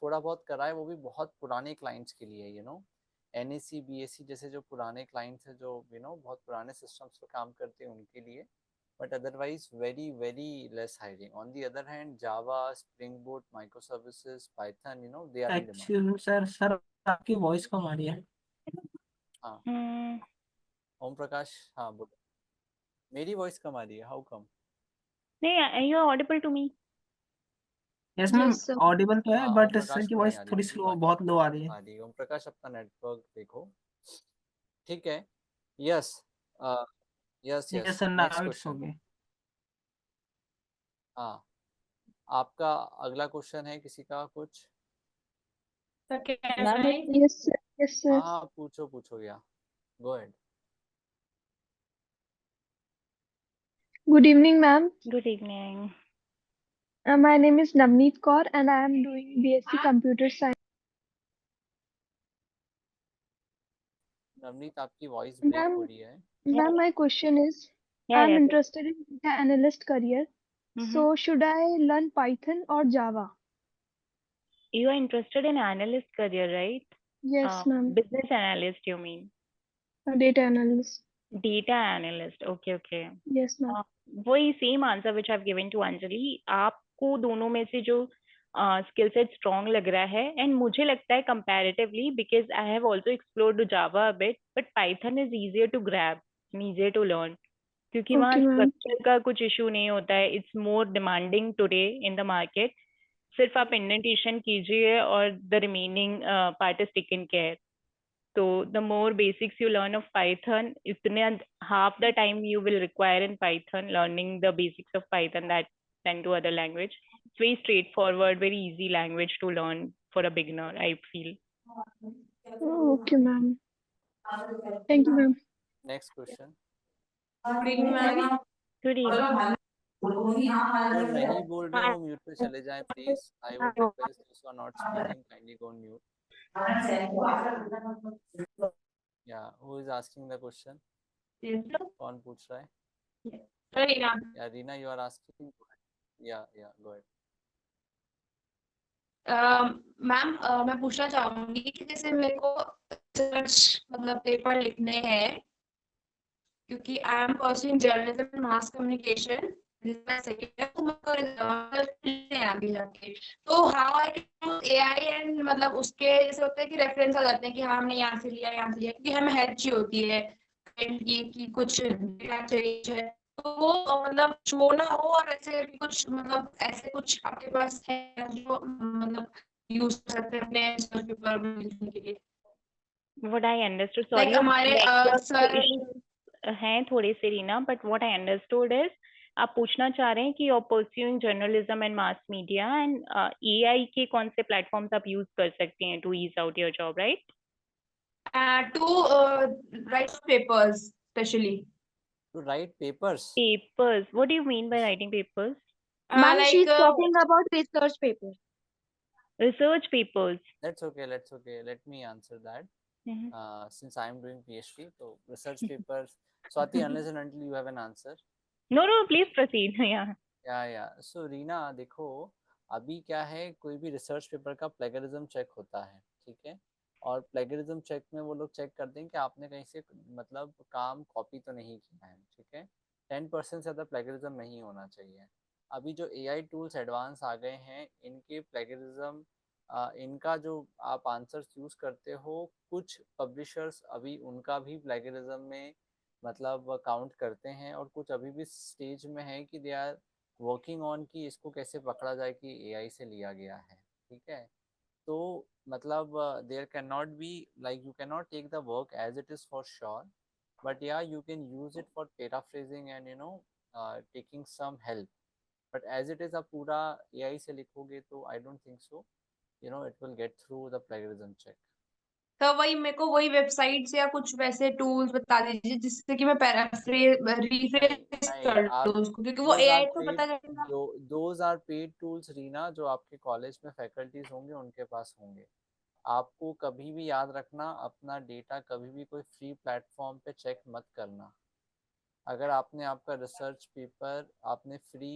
A: थोड़ा बहुत करा है, वो भी बहुत पुराने क्लाइंट्स के लिए, NAC BAC जैसे जो पुराने क्लाइंट्स हैं, जो बहुत पुराने सिस्टम्स पे काम करते हैं उनके लिए, but otherwise very less hiring. On the other hand, Java, Spring Boot, microservices, Python, they are in demand.
D: Actually sir आपकी वॉइस कम आ रही है।
A: हाँ, ओम प्रकाश, हाँ बोलो। मेरी वॉइस कम आ रही है, हाउ कम?
B: नहीं, you are audible to me.
D: Yes ma'am,
C: Yes, sir.
D: Audible तो है
A: हाँ, ओम
D: बट सर
A: प्रकाश
D: की
A: को नहीं
D: वॉइस
A: आ रही
D: थोड़ी
A: होगी,
D: स्लो,
A: बाकी
D: बहुत लो आ रही
A: सबको
D: है।
A: आ रही है। ओम प्रकाश अपना नेटवर्क देखो। ठीक है, yes, yes
D: yes
A: yes,
D: sir,
A: next
D: now it's
A: question.
D: Okay.
A: हाँ, आपका अगला क्वेश्चन है किसी का कुछ?
E: Ma'am, yes, sir. Yes, sir.
A: हाँ, पूछो या go ahead.
E: Good evening, ma'am.
B: Good evening.
E: My name is Navneet Kaur and I am doing BSc Computer Science.
A: Navneet, आपकी वॉइस ब्रेक हो
E: Ma'am,
A: रही है।
E: ma'am, my question is,
B: या
E: I'm
B: या
E: interested in data analyst career. So should I learn Python or Java?
B: you are interested in analyst career, right?
E: Yes, ma'am.
B: Business analyst, you mean?
E: Data analyst.
B: Data analyst, okay।
E: Yes, ma'am.
B: वही same answer which I have given to Anjali. आपको दोनों में से जो skill set strong लग रहा है, and मुझे लगता है comparatively, because I have also explored Java a bit, but Python is easier to grab, easier to learn, क्योंकि वहाँ
E: Okay, ma'am.
B: स्ट्रक्चर का कुछ इशू नहीं होता है। It's more demanding today in the market. सिर्फ आप इंडेंटेशन कीजिए और the remaining part is taken care. So the more basics you learn of Python, itne half the time you will require in Python, learning the basics of Python that than to other language. It's very straightforward, very easy language to learn for a beginner, I feel.
E: Oh, okay, ma'am. Thank you, ma'am.
A: Next question.
F: Good evening ma'am.
B: Good evening.
A: जो नहीं बोल रहे हो mute पे चले जाएं please. I would request those who are not speaking kindly go mute. Yeah who is asking the question? कौन पूछ रहा है? या रीना यू आर आस्किंग? या गो अहेड।
F: मैम मैं पूछना चाहूंगी कि जैसे मेरे को रिसर्च मतलब पेपर लिखने हैं, क्योंकि I am pursuing journalism and mass communication, तो मैं आगे जाके तो how I can AI and मतलब उसके जैसे होता है कि रेफरेंस आ जाते हैं कि हाँ हमने यहाँ से लिया क्योंकि हमें हेल्प चाहिए होती है कि कुछ डेटा चाहिए, तो वो मतलब शो ना हो और ऐसे भी कुछ मतलब ऐसे कुछ आपके पास है जो मतलब यूज कर सकते हैं अपने रिसर्च पेपर में लिखने के लिए।
B: What I understood,
F: like
B: sorry,
F: हमारे सर
B: issues हैं थोड़े से Reena, but what I understood is आप पूछना चाह रहे हैं कि you're pursuing journalism and mass media and AI के कौन से platforms आप use कर सकते हैं to ease out your job, right?
F: To write papers specially
A: to write papers?
B: Papers. What do you mean by writing papers?
C: Ma'am,
F: like
C: she's talking about research paper.
B: Research papers.
A: That's okay. Let me answer that. Since I am doing PhD, so research papers. Swati, unless and until you have an answer.
B: No, please proceed. Yeah.
A: या सो रीना देखो, अभी क्या है, कोई भी research paper का plagiarism check होता है, ठीक है? और प्लेगरिज्म चेक में वो लोग चेक करते हैं कि आपने कहीं से मतलब काम कॉपी तो नहीं किया है, ठीक है? 10% से ज़्यादा प्लेगरिज्म नहीं होना चाहिए। अभी जो AI टूल्स एडवांस आ गए हैं, इनके प्लेगरिज्म इनका जो आप आंसर्स यूज़ करते हो, कुछ पब्लिशर्स अभी उनका भी प्लेगरिज्म में मतलब काउंट करते हैं, और कुछ अभी भी स्टेज में है कि दे आर वर्किंग ऑन कि इसको कैसे पकड़ा जाए कि AI से लिया गया है, ठीक है? तो मतलब there can not be like, you can not take the work as it is for sure, but yeah you can use it for paraphrasing and taking some help, but as it is आप पूरा AI से लिखोगे तो I don't think so it will get through the plagiarism check.
F: तो वही मेरे को वही वेबसाइट्स या कुछ वैसे टूल्स बता दीजिए जिससे कि मैं रिफ्रेश कर लूँ उसको, क्योंकि वो AI तो पता चलेगा।
A: Those are paid tools Reena, जो आपके कॉलेज में फैकल्टीज होंगे उनके पास होंगे। आपको कभी भी याद रखना, अपना डेटा कभी भी कोई फ्री प्लेटफॉर्म पे चेक मत करना। अगर आपने आपका रिसर्च पेपर आपने फ्री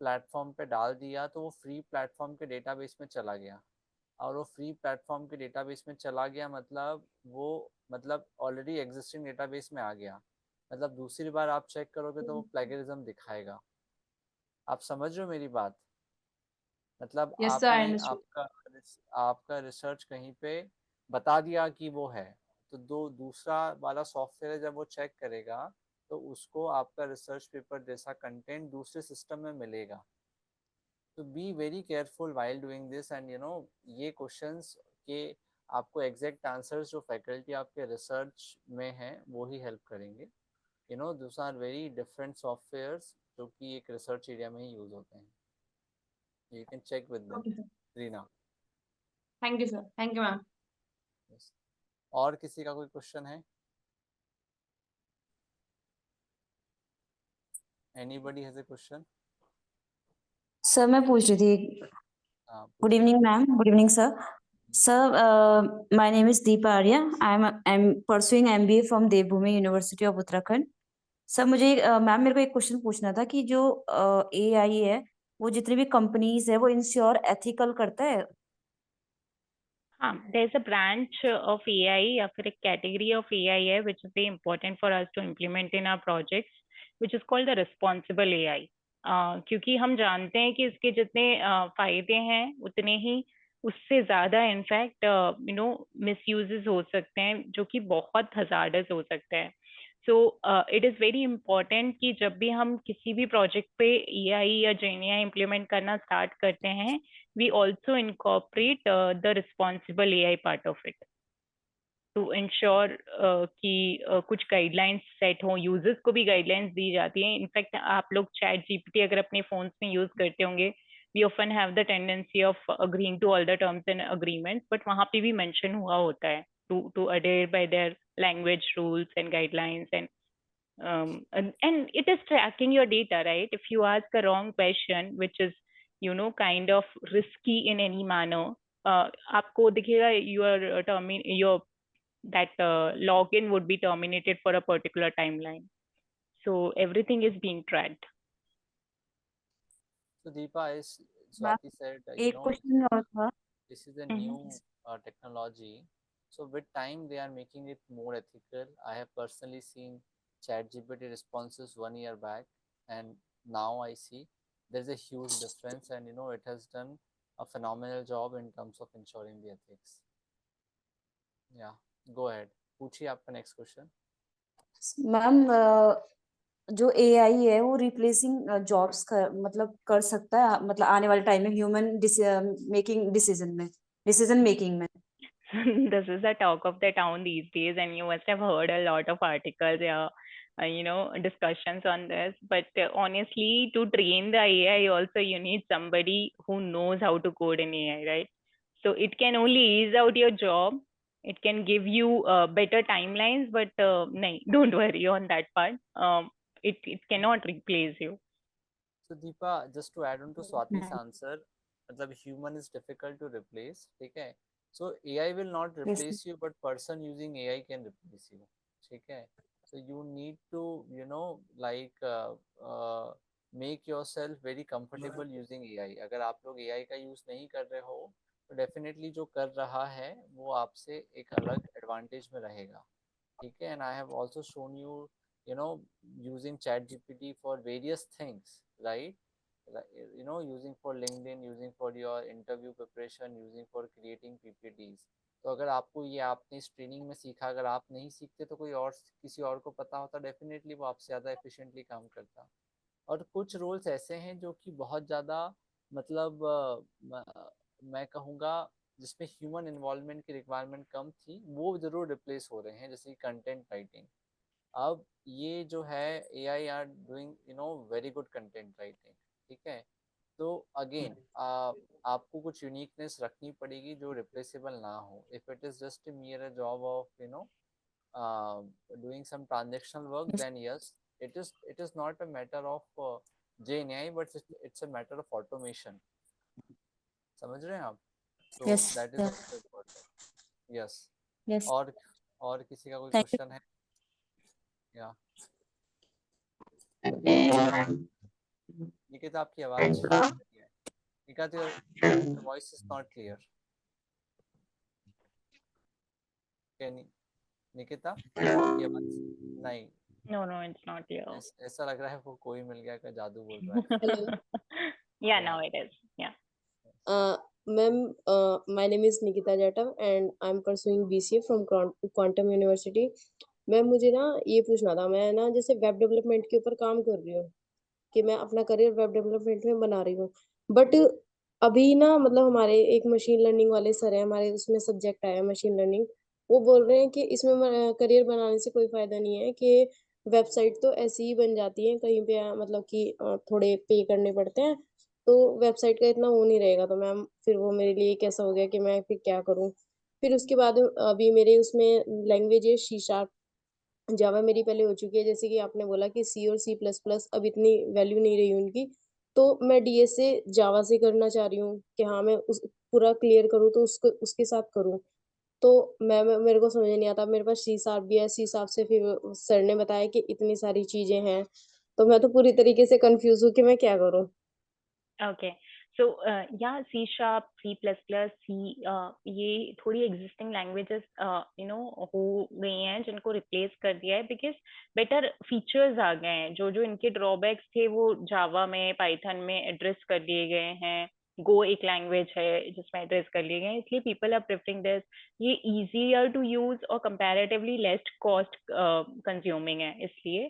A: प्लेटफॉर्म पे डाल दिया तो वो फ्री प्लेटफॉर्म के डेटाबेस में चला गया, और वो फ्री प्लेटफॉर्म के डेटाबेस में चला गया मतलब वो मतलब ऑलरेडी एग्जिस्टिंग डेटाबेस में आ गया, मतलब दूसरी बार आप चेक करोगे तो वो प्लेगरिज्म दिखाएगा। आप समझ रहे हो मेरी बात? मतलब
F: यस सर, आई
A: आपने
F: अंडरस्टूड।
A: आपका रिसर्च कहीं पे बता दिया कि वो है, तो दूसरा वाला सॉफ्टवेयर जब वो चेक करेगा तो उसको आपका रिसर्च पेपर जैसा कंटेंट दूसरे सिस्टम में मिलेगा। तो be very careful while doing this, and ये क्वेश्चंस के आपको एग्जैक्ट आंसर्स जो फैकल्टी आपके रिसर्च में हैं वो ही हेल्प करेंगे। This are very different softwares जो कि एक रिसर्च एरिया में ही यूज होते हैं। You can check with them, Reena.
F: Thank you sir, thank you ma'am.
A: Yes. और किसी का कोई क्वेश्चन है? Anybody has a question?
G: Sir मैं पूछ रही थी। Good evening ma'am. Good evening sir. Sir my name is Deepa Arya. I am pursuing MBA from Devbhoomi University of Uttarakhand. Sir मुझे मैम मेरे को एक क्वेश्चन पूछना था कि जो AI है वो जितनी भी कंपनीज है वो इंश्योर एथिकल करता है?
B: हाँ, there is a branch of AI या फिर एक category of AI है which is very important for us to implement in our projects, which is called the responsible AI. क्योंकि हम जानते हैं कि इसके जितने फायदे हैं उतने ही उससे ज्यादा इनफैक्ट मिसयूजेस हो सकते हैं जो कि बहुत हजार्डस हो सकते हैं। So it is very important कि जब भी हम किसी भी प्रोजेक्ट पे AI या GenAI इम्प्लीमेंट करना स्टार्ट करते हैं, we also incorporate the responsible AI part of it to ensure कि कुछ गाइडलाइंस सेट हो, यूजर्स को भी गाइडलाइंस दी जाती हैं। इनफैक्ट आप लोग चैट GPT अगर अपने फोन्स में यूज करते होंगे, we often have the tendency of agreeing to all the terms and agreements, but वहाँ पे भी मेंशन हुआ होता है to adhere by their language rules and guidelines, and it is tracking your data, right? If you ask a wrong question, which is kind of risky in any manner, आपको दिखेगा your that login would be terminated for a particular timeline. So everything is being tracked.
A: So Deepa, as
G: ma'am
A: Swati said,
G: एक question और था.
A: this is a new technology. So with time, they are making it more ethical. I have personally seen ChatGPT responses 1 year back, and now I see there's a huge difference, and it has done a phenomenal job in terms of ensuring the ethics. Yeah, go ahead. पूछिए आपका next question.
G: Ma'am जो AI है वो replacing jobs मतलब कर सकता है, मतलब आने वाले टाइम में ह्यूमन डिसीजन मेकिंग में.
B: This is the talk of the town these days, and you must have heard a lot of articles, discussions on this. But honestly, to train the AI also, you need somebody who knows how to code in AI, right? So it can only ease out your job. It can give you better timelines, but don't worry on that part. It cannot replace you.
A: So Deepa, just to add on to Swati's answer, मतलब human is difficult to replace, ठीक है? So AI will not replace you, but person using AI can replace you, ठीक है? So you need to, make yourself very comfortable using AI. अगर आप लोग AI का use नहीं कर रहे हो, तो definitely जो कर रहा है, वो आपसे एक अलग advantage में रहेगा, ठीक है? And I have also shown you, using ChatGPT for various things, right? Using for LinkedIn, using for your interview preparation, using for creating PPTs. तो अगर आपको ये आपने इस ट्रेनिंग में सीखा, अगर आप नहीं सीखते तो कोई और किसी और को पता होता, डेफिनेटली वो आपसे ज़्यादा एफिशिएंटली काम करता. और कुछ रोल्स ऐसे हैं जो कि बहुत ज़्यादा मतलब मैं कहूँगा जिसमें ह्यूमन इन्वॉल्वमेंट की रिक्वायरमेंट कम थी, वो ज़रूर रिप्लेस हो रहे हैं, जैसे कंटेंट राइटिंग. अब ये जो है AI are doing very good content writing, ठीक है? तो अगेन आपको कुछ यूनिकनेस रखनी पड़ेगी जो रिप्लेसेबल ना हो. If it is just mere job of doing some transactional work, then yes, it is not a matter of GenAI, but it's a matter of automation. समझ रहे हैं आप? So
G: Yes,
A: that is
G: sir.
A: also important. Yes.
G: Yes.
A: और किसी का कोई
G: Thank you.
A: Question है? या निकिता, आपकी आवाज Nikita, your voice is not clear. Nikita, आपकी आवाज नहीं.
B: No, it's not clear.
A: ऐसा लग रहा है वो कोई मिल गया का जादू बोल रहा है.
H: Hello.
B: Yeah, now it is. Yeah.
H: Ma'am, my name is Nikita Jatav and I'm pursuing BCA from Quantum University. Ma'am मुझे ना ये पूछना था, मैं ना जैसे वेब डेवलपमेंट के ऊपर काम कर रही हूँ कि मैं अपना करियर वेब डेवलपमेंट में बना रही हूँ, बट अभी ना मतलब हमारे एक मशीन लर्निंग वाले सर हैं, हमारे उसमें सब्जेक्ट आया मशीन लर्निंग. वो बोल रहे हैं कि इसमें करियर बनाने से कोई फायदा नहीं है, कि वेबसाइट तो ऐसी ही बन जाती है कहीं पे, मतलब कि थोड़े पे करने पड़ते हैं तो वेबसाइट का इतना वो नहीं रहेगा. तो मैम फिर वो मेरे लिए कैसा हो गया कि मैं फिर क्या करूँ. फिर उसके बाद अभी मेरे उसमें लैंग्वेज है C#. जावा मेरी पहले हो चुकी है, जैसे कि आपने बोला कि C और C++ अब इतनी वैल्यू नहीं रही उनकी, तो मैं DS से जावा से करना चाह रही हूँ कि हाँ मैं उस पूरा क्लियर करूँ तो उसके साथ करूँ. तो मेरे को समझ नहीं आता, मेरे पास C# भी है, C# से फिर सर ने बताया कि इतनी सारी चीजें हैं, तो मैं तो पूरी तरीके से कंफ्यूज हूँ कि मैं क्या करूँ.
B: Okay. So, yeah, C#, C++, C, ये थोड़ी existing languages, हो गई हैं जिनको replace कर दिया है, because better features आ गए हैं. जो इनके drawbacks थे वो Java में, Python में address कर दिए गए हैं. Go एक language है जिसमें address कर लिए गए हैं, इसलिए people are preferring this. ये easier to use और comparatively less cost consuming है, इसलिए.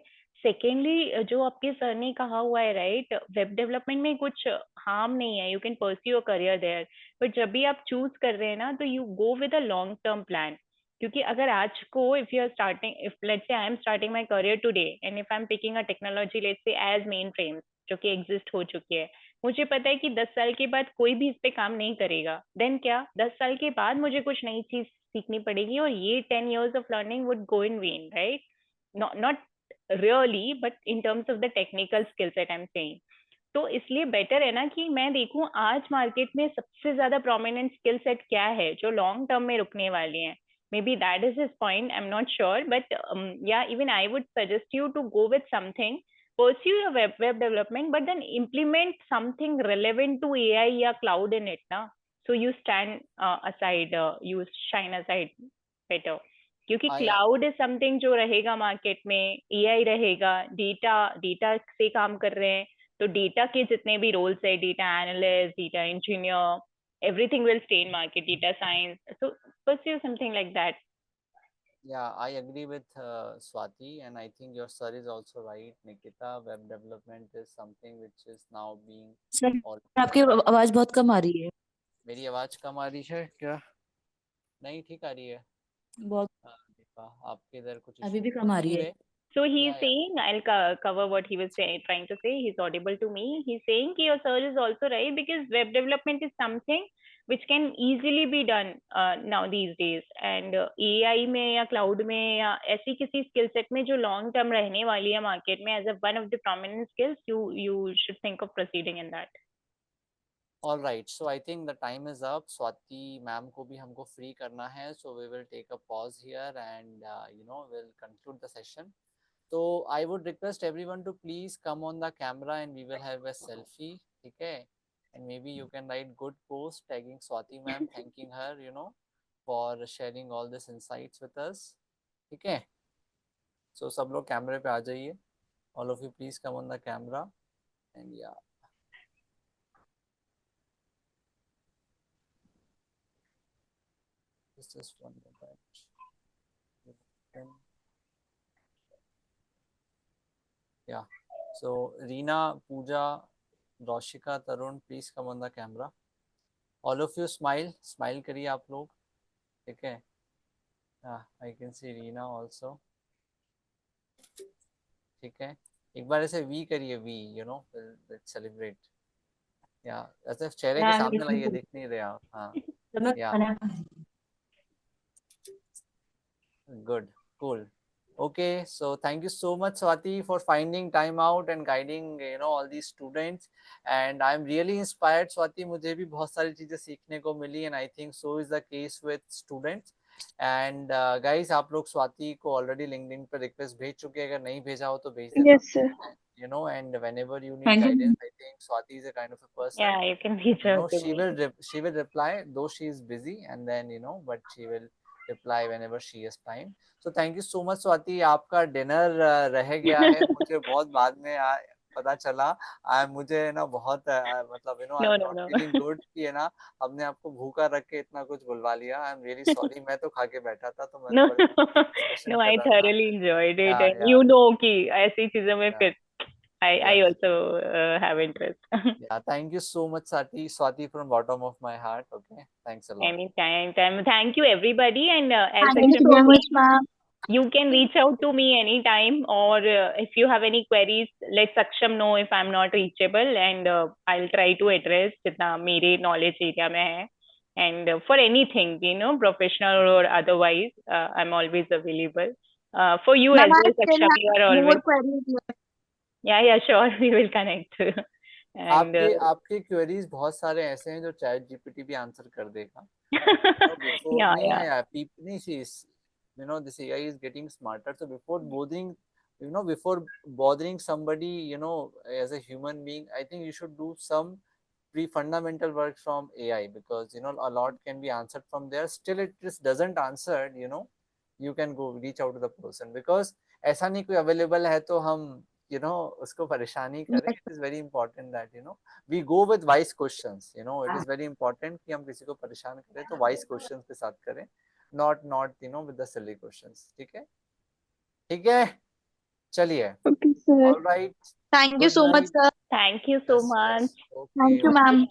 B: सेकेंडली, जो आपके सर ने कहा हुआ है, राइट, वेब डेवलपमेंट में कुछ हार्म नहीं है, you can pursue your career there, but जब भी आप चूज कर रहे हैं ना, तो you go with a long term plan. क्योंकि अगर आज को if you are starting, if let's say I am starting my career today and if I am picking a technology let's say as mainframes जो कि exist हो चुकी है, मुझे पता है कि 10 साल के बाद कोई भी इस पे काम नहीं करेगा, देन क्या 10 साल के बाद मुझे कुछ नई चीज सीखनी पड़ेगी और ये 10 years of learning would go in vain, right? Not really, but in terms of the technical skill set I'm saying. तो इसलिए बेटर है ना कि मैं देखूं आज मार्केट में सबसे ज्यादा प्रोमिनेंट स्किल सेट क्या है जो लॉन्ग टर्म में रुकने वाली हैं. Maybe that is his point, I am not sure, but yeah even I would suggest you to go with something, pursue your web development, but then implement something relevant to AI या cloud in it ना. So you stand aside, you shine aside better. क्योंकि
A: I
B: cloud is something जो रहेगा market में, AI रहेगा, data से काम कर रहे हैं, तो डेटा के जितने भी रोल्स है, data analyst, data engineer, everything will stay in market, data science. So pursue something like that.
A: Yeah, I agree with Swati, and I think your sir is also right, Nikita. Web development is something which is now being
G: sir
A: all.
G: आपकी आवाज बहुत कम आ रही है.
A: मेरी आवाज कम आ रही है क्या? नहीं, ठीक आ रही है.
G: बहुत
A: दीपा, आपके इधर कुछ
G: अभी
A: issue
G: भी कम आ रही है.
A: Anyway,
B: So he is
A: yeah.
B: saying, I'll cover what he was trying to say. He's audible to me. He's saying कि your sir is also right, because web development is something which can easily be done now these days. And AI में या cloud में या ऐसी किसी skill set में जो long term रहने वाली है market में as a one of the prominent skills, you should think of proceeding in that.
A: All right, so I think the time is up. Swati ma'am को भी हमको free करना है, so we will take a pause here and we'll conclude the session. So I would request everyone to please come on the camera and we will have a selfie, ठीक है? And maybe you can write good post tagging Swati ma'am, thanking her, for sharing all this insights with us, ठीक है? So सब लोग कैमरे पे आ जाइए. All of you please come on the camera and yeah. Just one minute. Yeah. So Reena, Pooja, Roshika, Tarun, please come on the camera. All of you smile करिए आप लोग, ठीक है? I can see Reena also. ठीक है, एक बार ऐसे V करिए, V, let's celebrate. Yeah, ऐसे चेहरे के सामने लाइए, दिख नहीं रहे आप. हाँ, yeah. Good, cool. Okay, so thank you so much, Swati, for finding time out and guiding, all these students. And I'm really inspired, Swati. मुझे भी बहुत सारी चीजें सीखने को मिली, and I think so is the case with students. And guys, आप लोग स्वाति को already LinkedIn पे request भेज चुके हैं. अगर नहीं भेजा हो तो भेज देना.
E: Yes, sir.
A: And whenever you need guidance, I think Swati is a kind of a person.
B: Yeah, you can reach out to me.
A: She will reply, though she is busy, and then but she will reply whenever she has time. So thank you so much, Swati. आपका dinner रह गया है, मुझे बहुत बाद में पता चला. मुझे ना बहुत मतलब I'm not feeling good कि ना हमने आपको भूखा रख के इतना कुछ बुलवा लिया. I'm really sorry. मैं तो खा के बैठा था, तो मैं
B: No, I thoroughly enjoyed it, and you know कि ऐसी चीजों में फिर I also have interest.
A: Yeah, thank you so much, Swati, from bottom of my heart. Okay, thanks a lot.
B: Anytime. Thank you, everybody. And
C: Thank you so much, ma'am.
B: you can reach out to me anytime, or if you have any queries, let Saksham know if I'm not reachable, and I'll try to address जितना मेरे knowledge area में है. And for anything, professional or otherwise, I'm always available. For you as well, Saksham, you are always. Yeah, sure, we will connect. And
A: आपके queries बहुत सारे ऐसे हैं जो चैट जीपीटी भी आंसर कर देगा. This AI is getting smarter. So before bothering somebody, as a human being, I think you should do some pre-fundamental work from AI, because a lot can be answered from there. Still, it just doesn't answer. You can go reach out to the person, because ऐसा नहीं कोई available है तो हम उसको परेशानी करें. It is very important that we go with wise questions. It is very important कि हम किसी को परेशान करें तो wise questions के साथ करें, not with the silly questions. ठीक है, चलिए.
E: Okay, sir.
A: All right.
C: Thank you so much, sir.
B: thank you so much.
A: Okay.
C: Thank you, ma'am.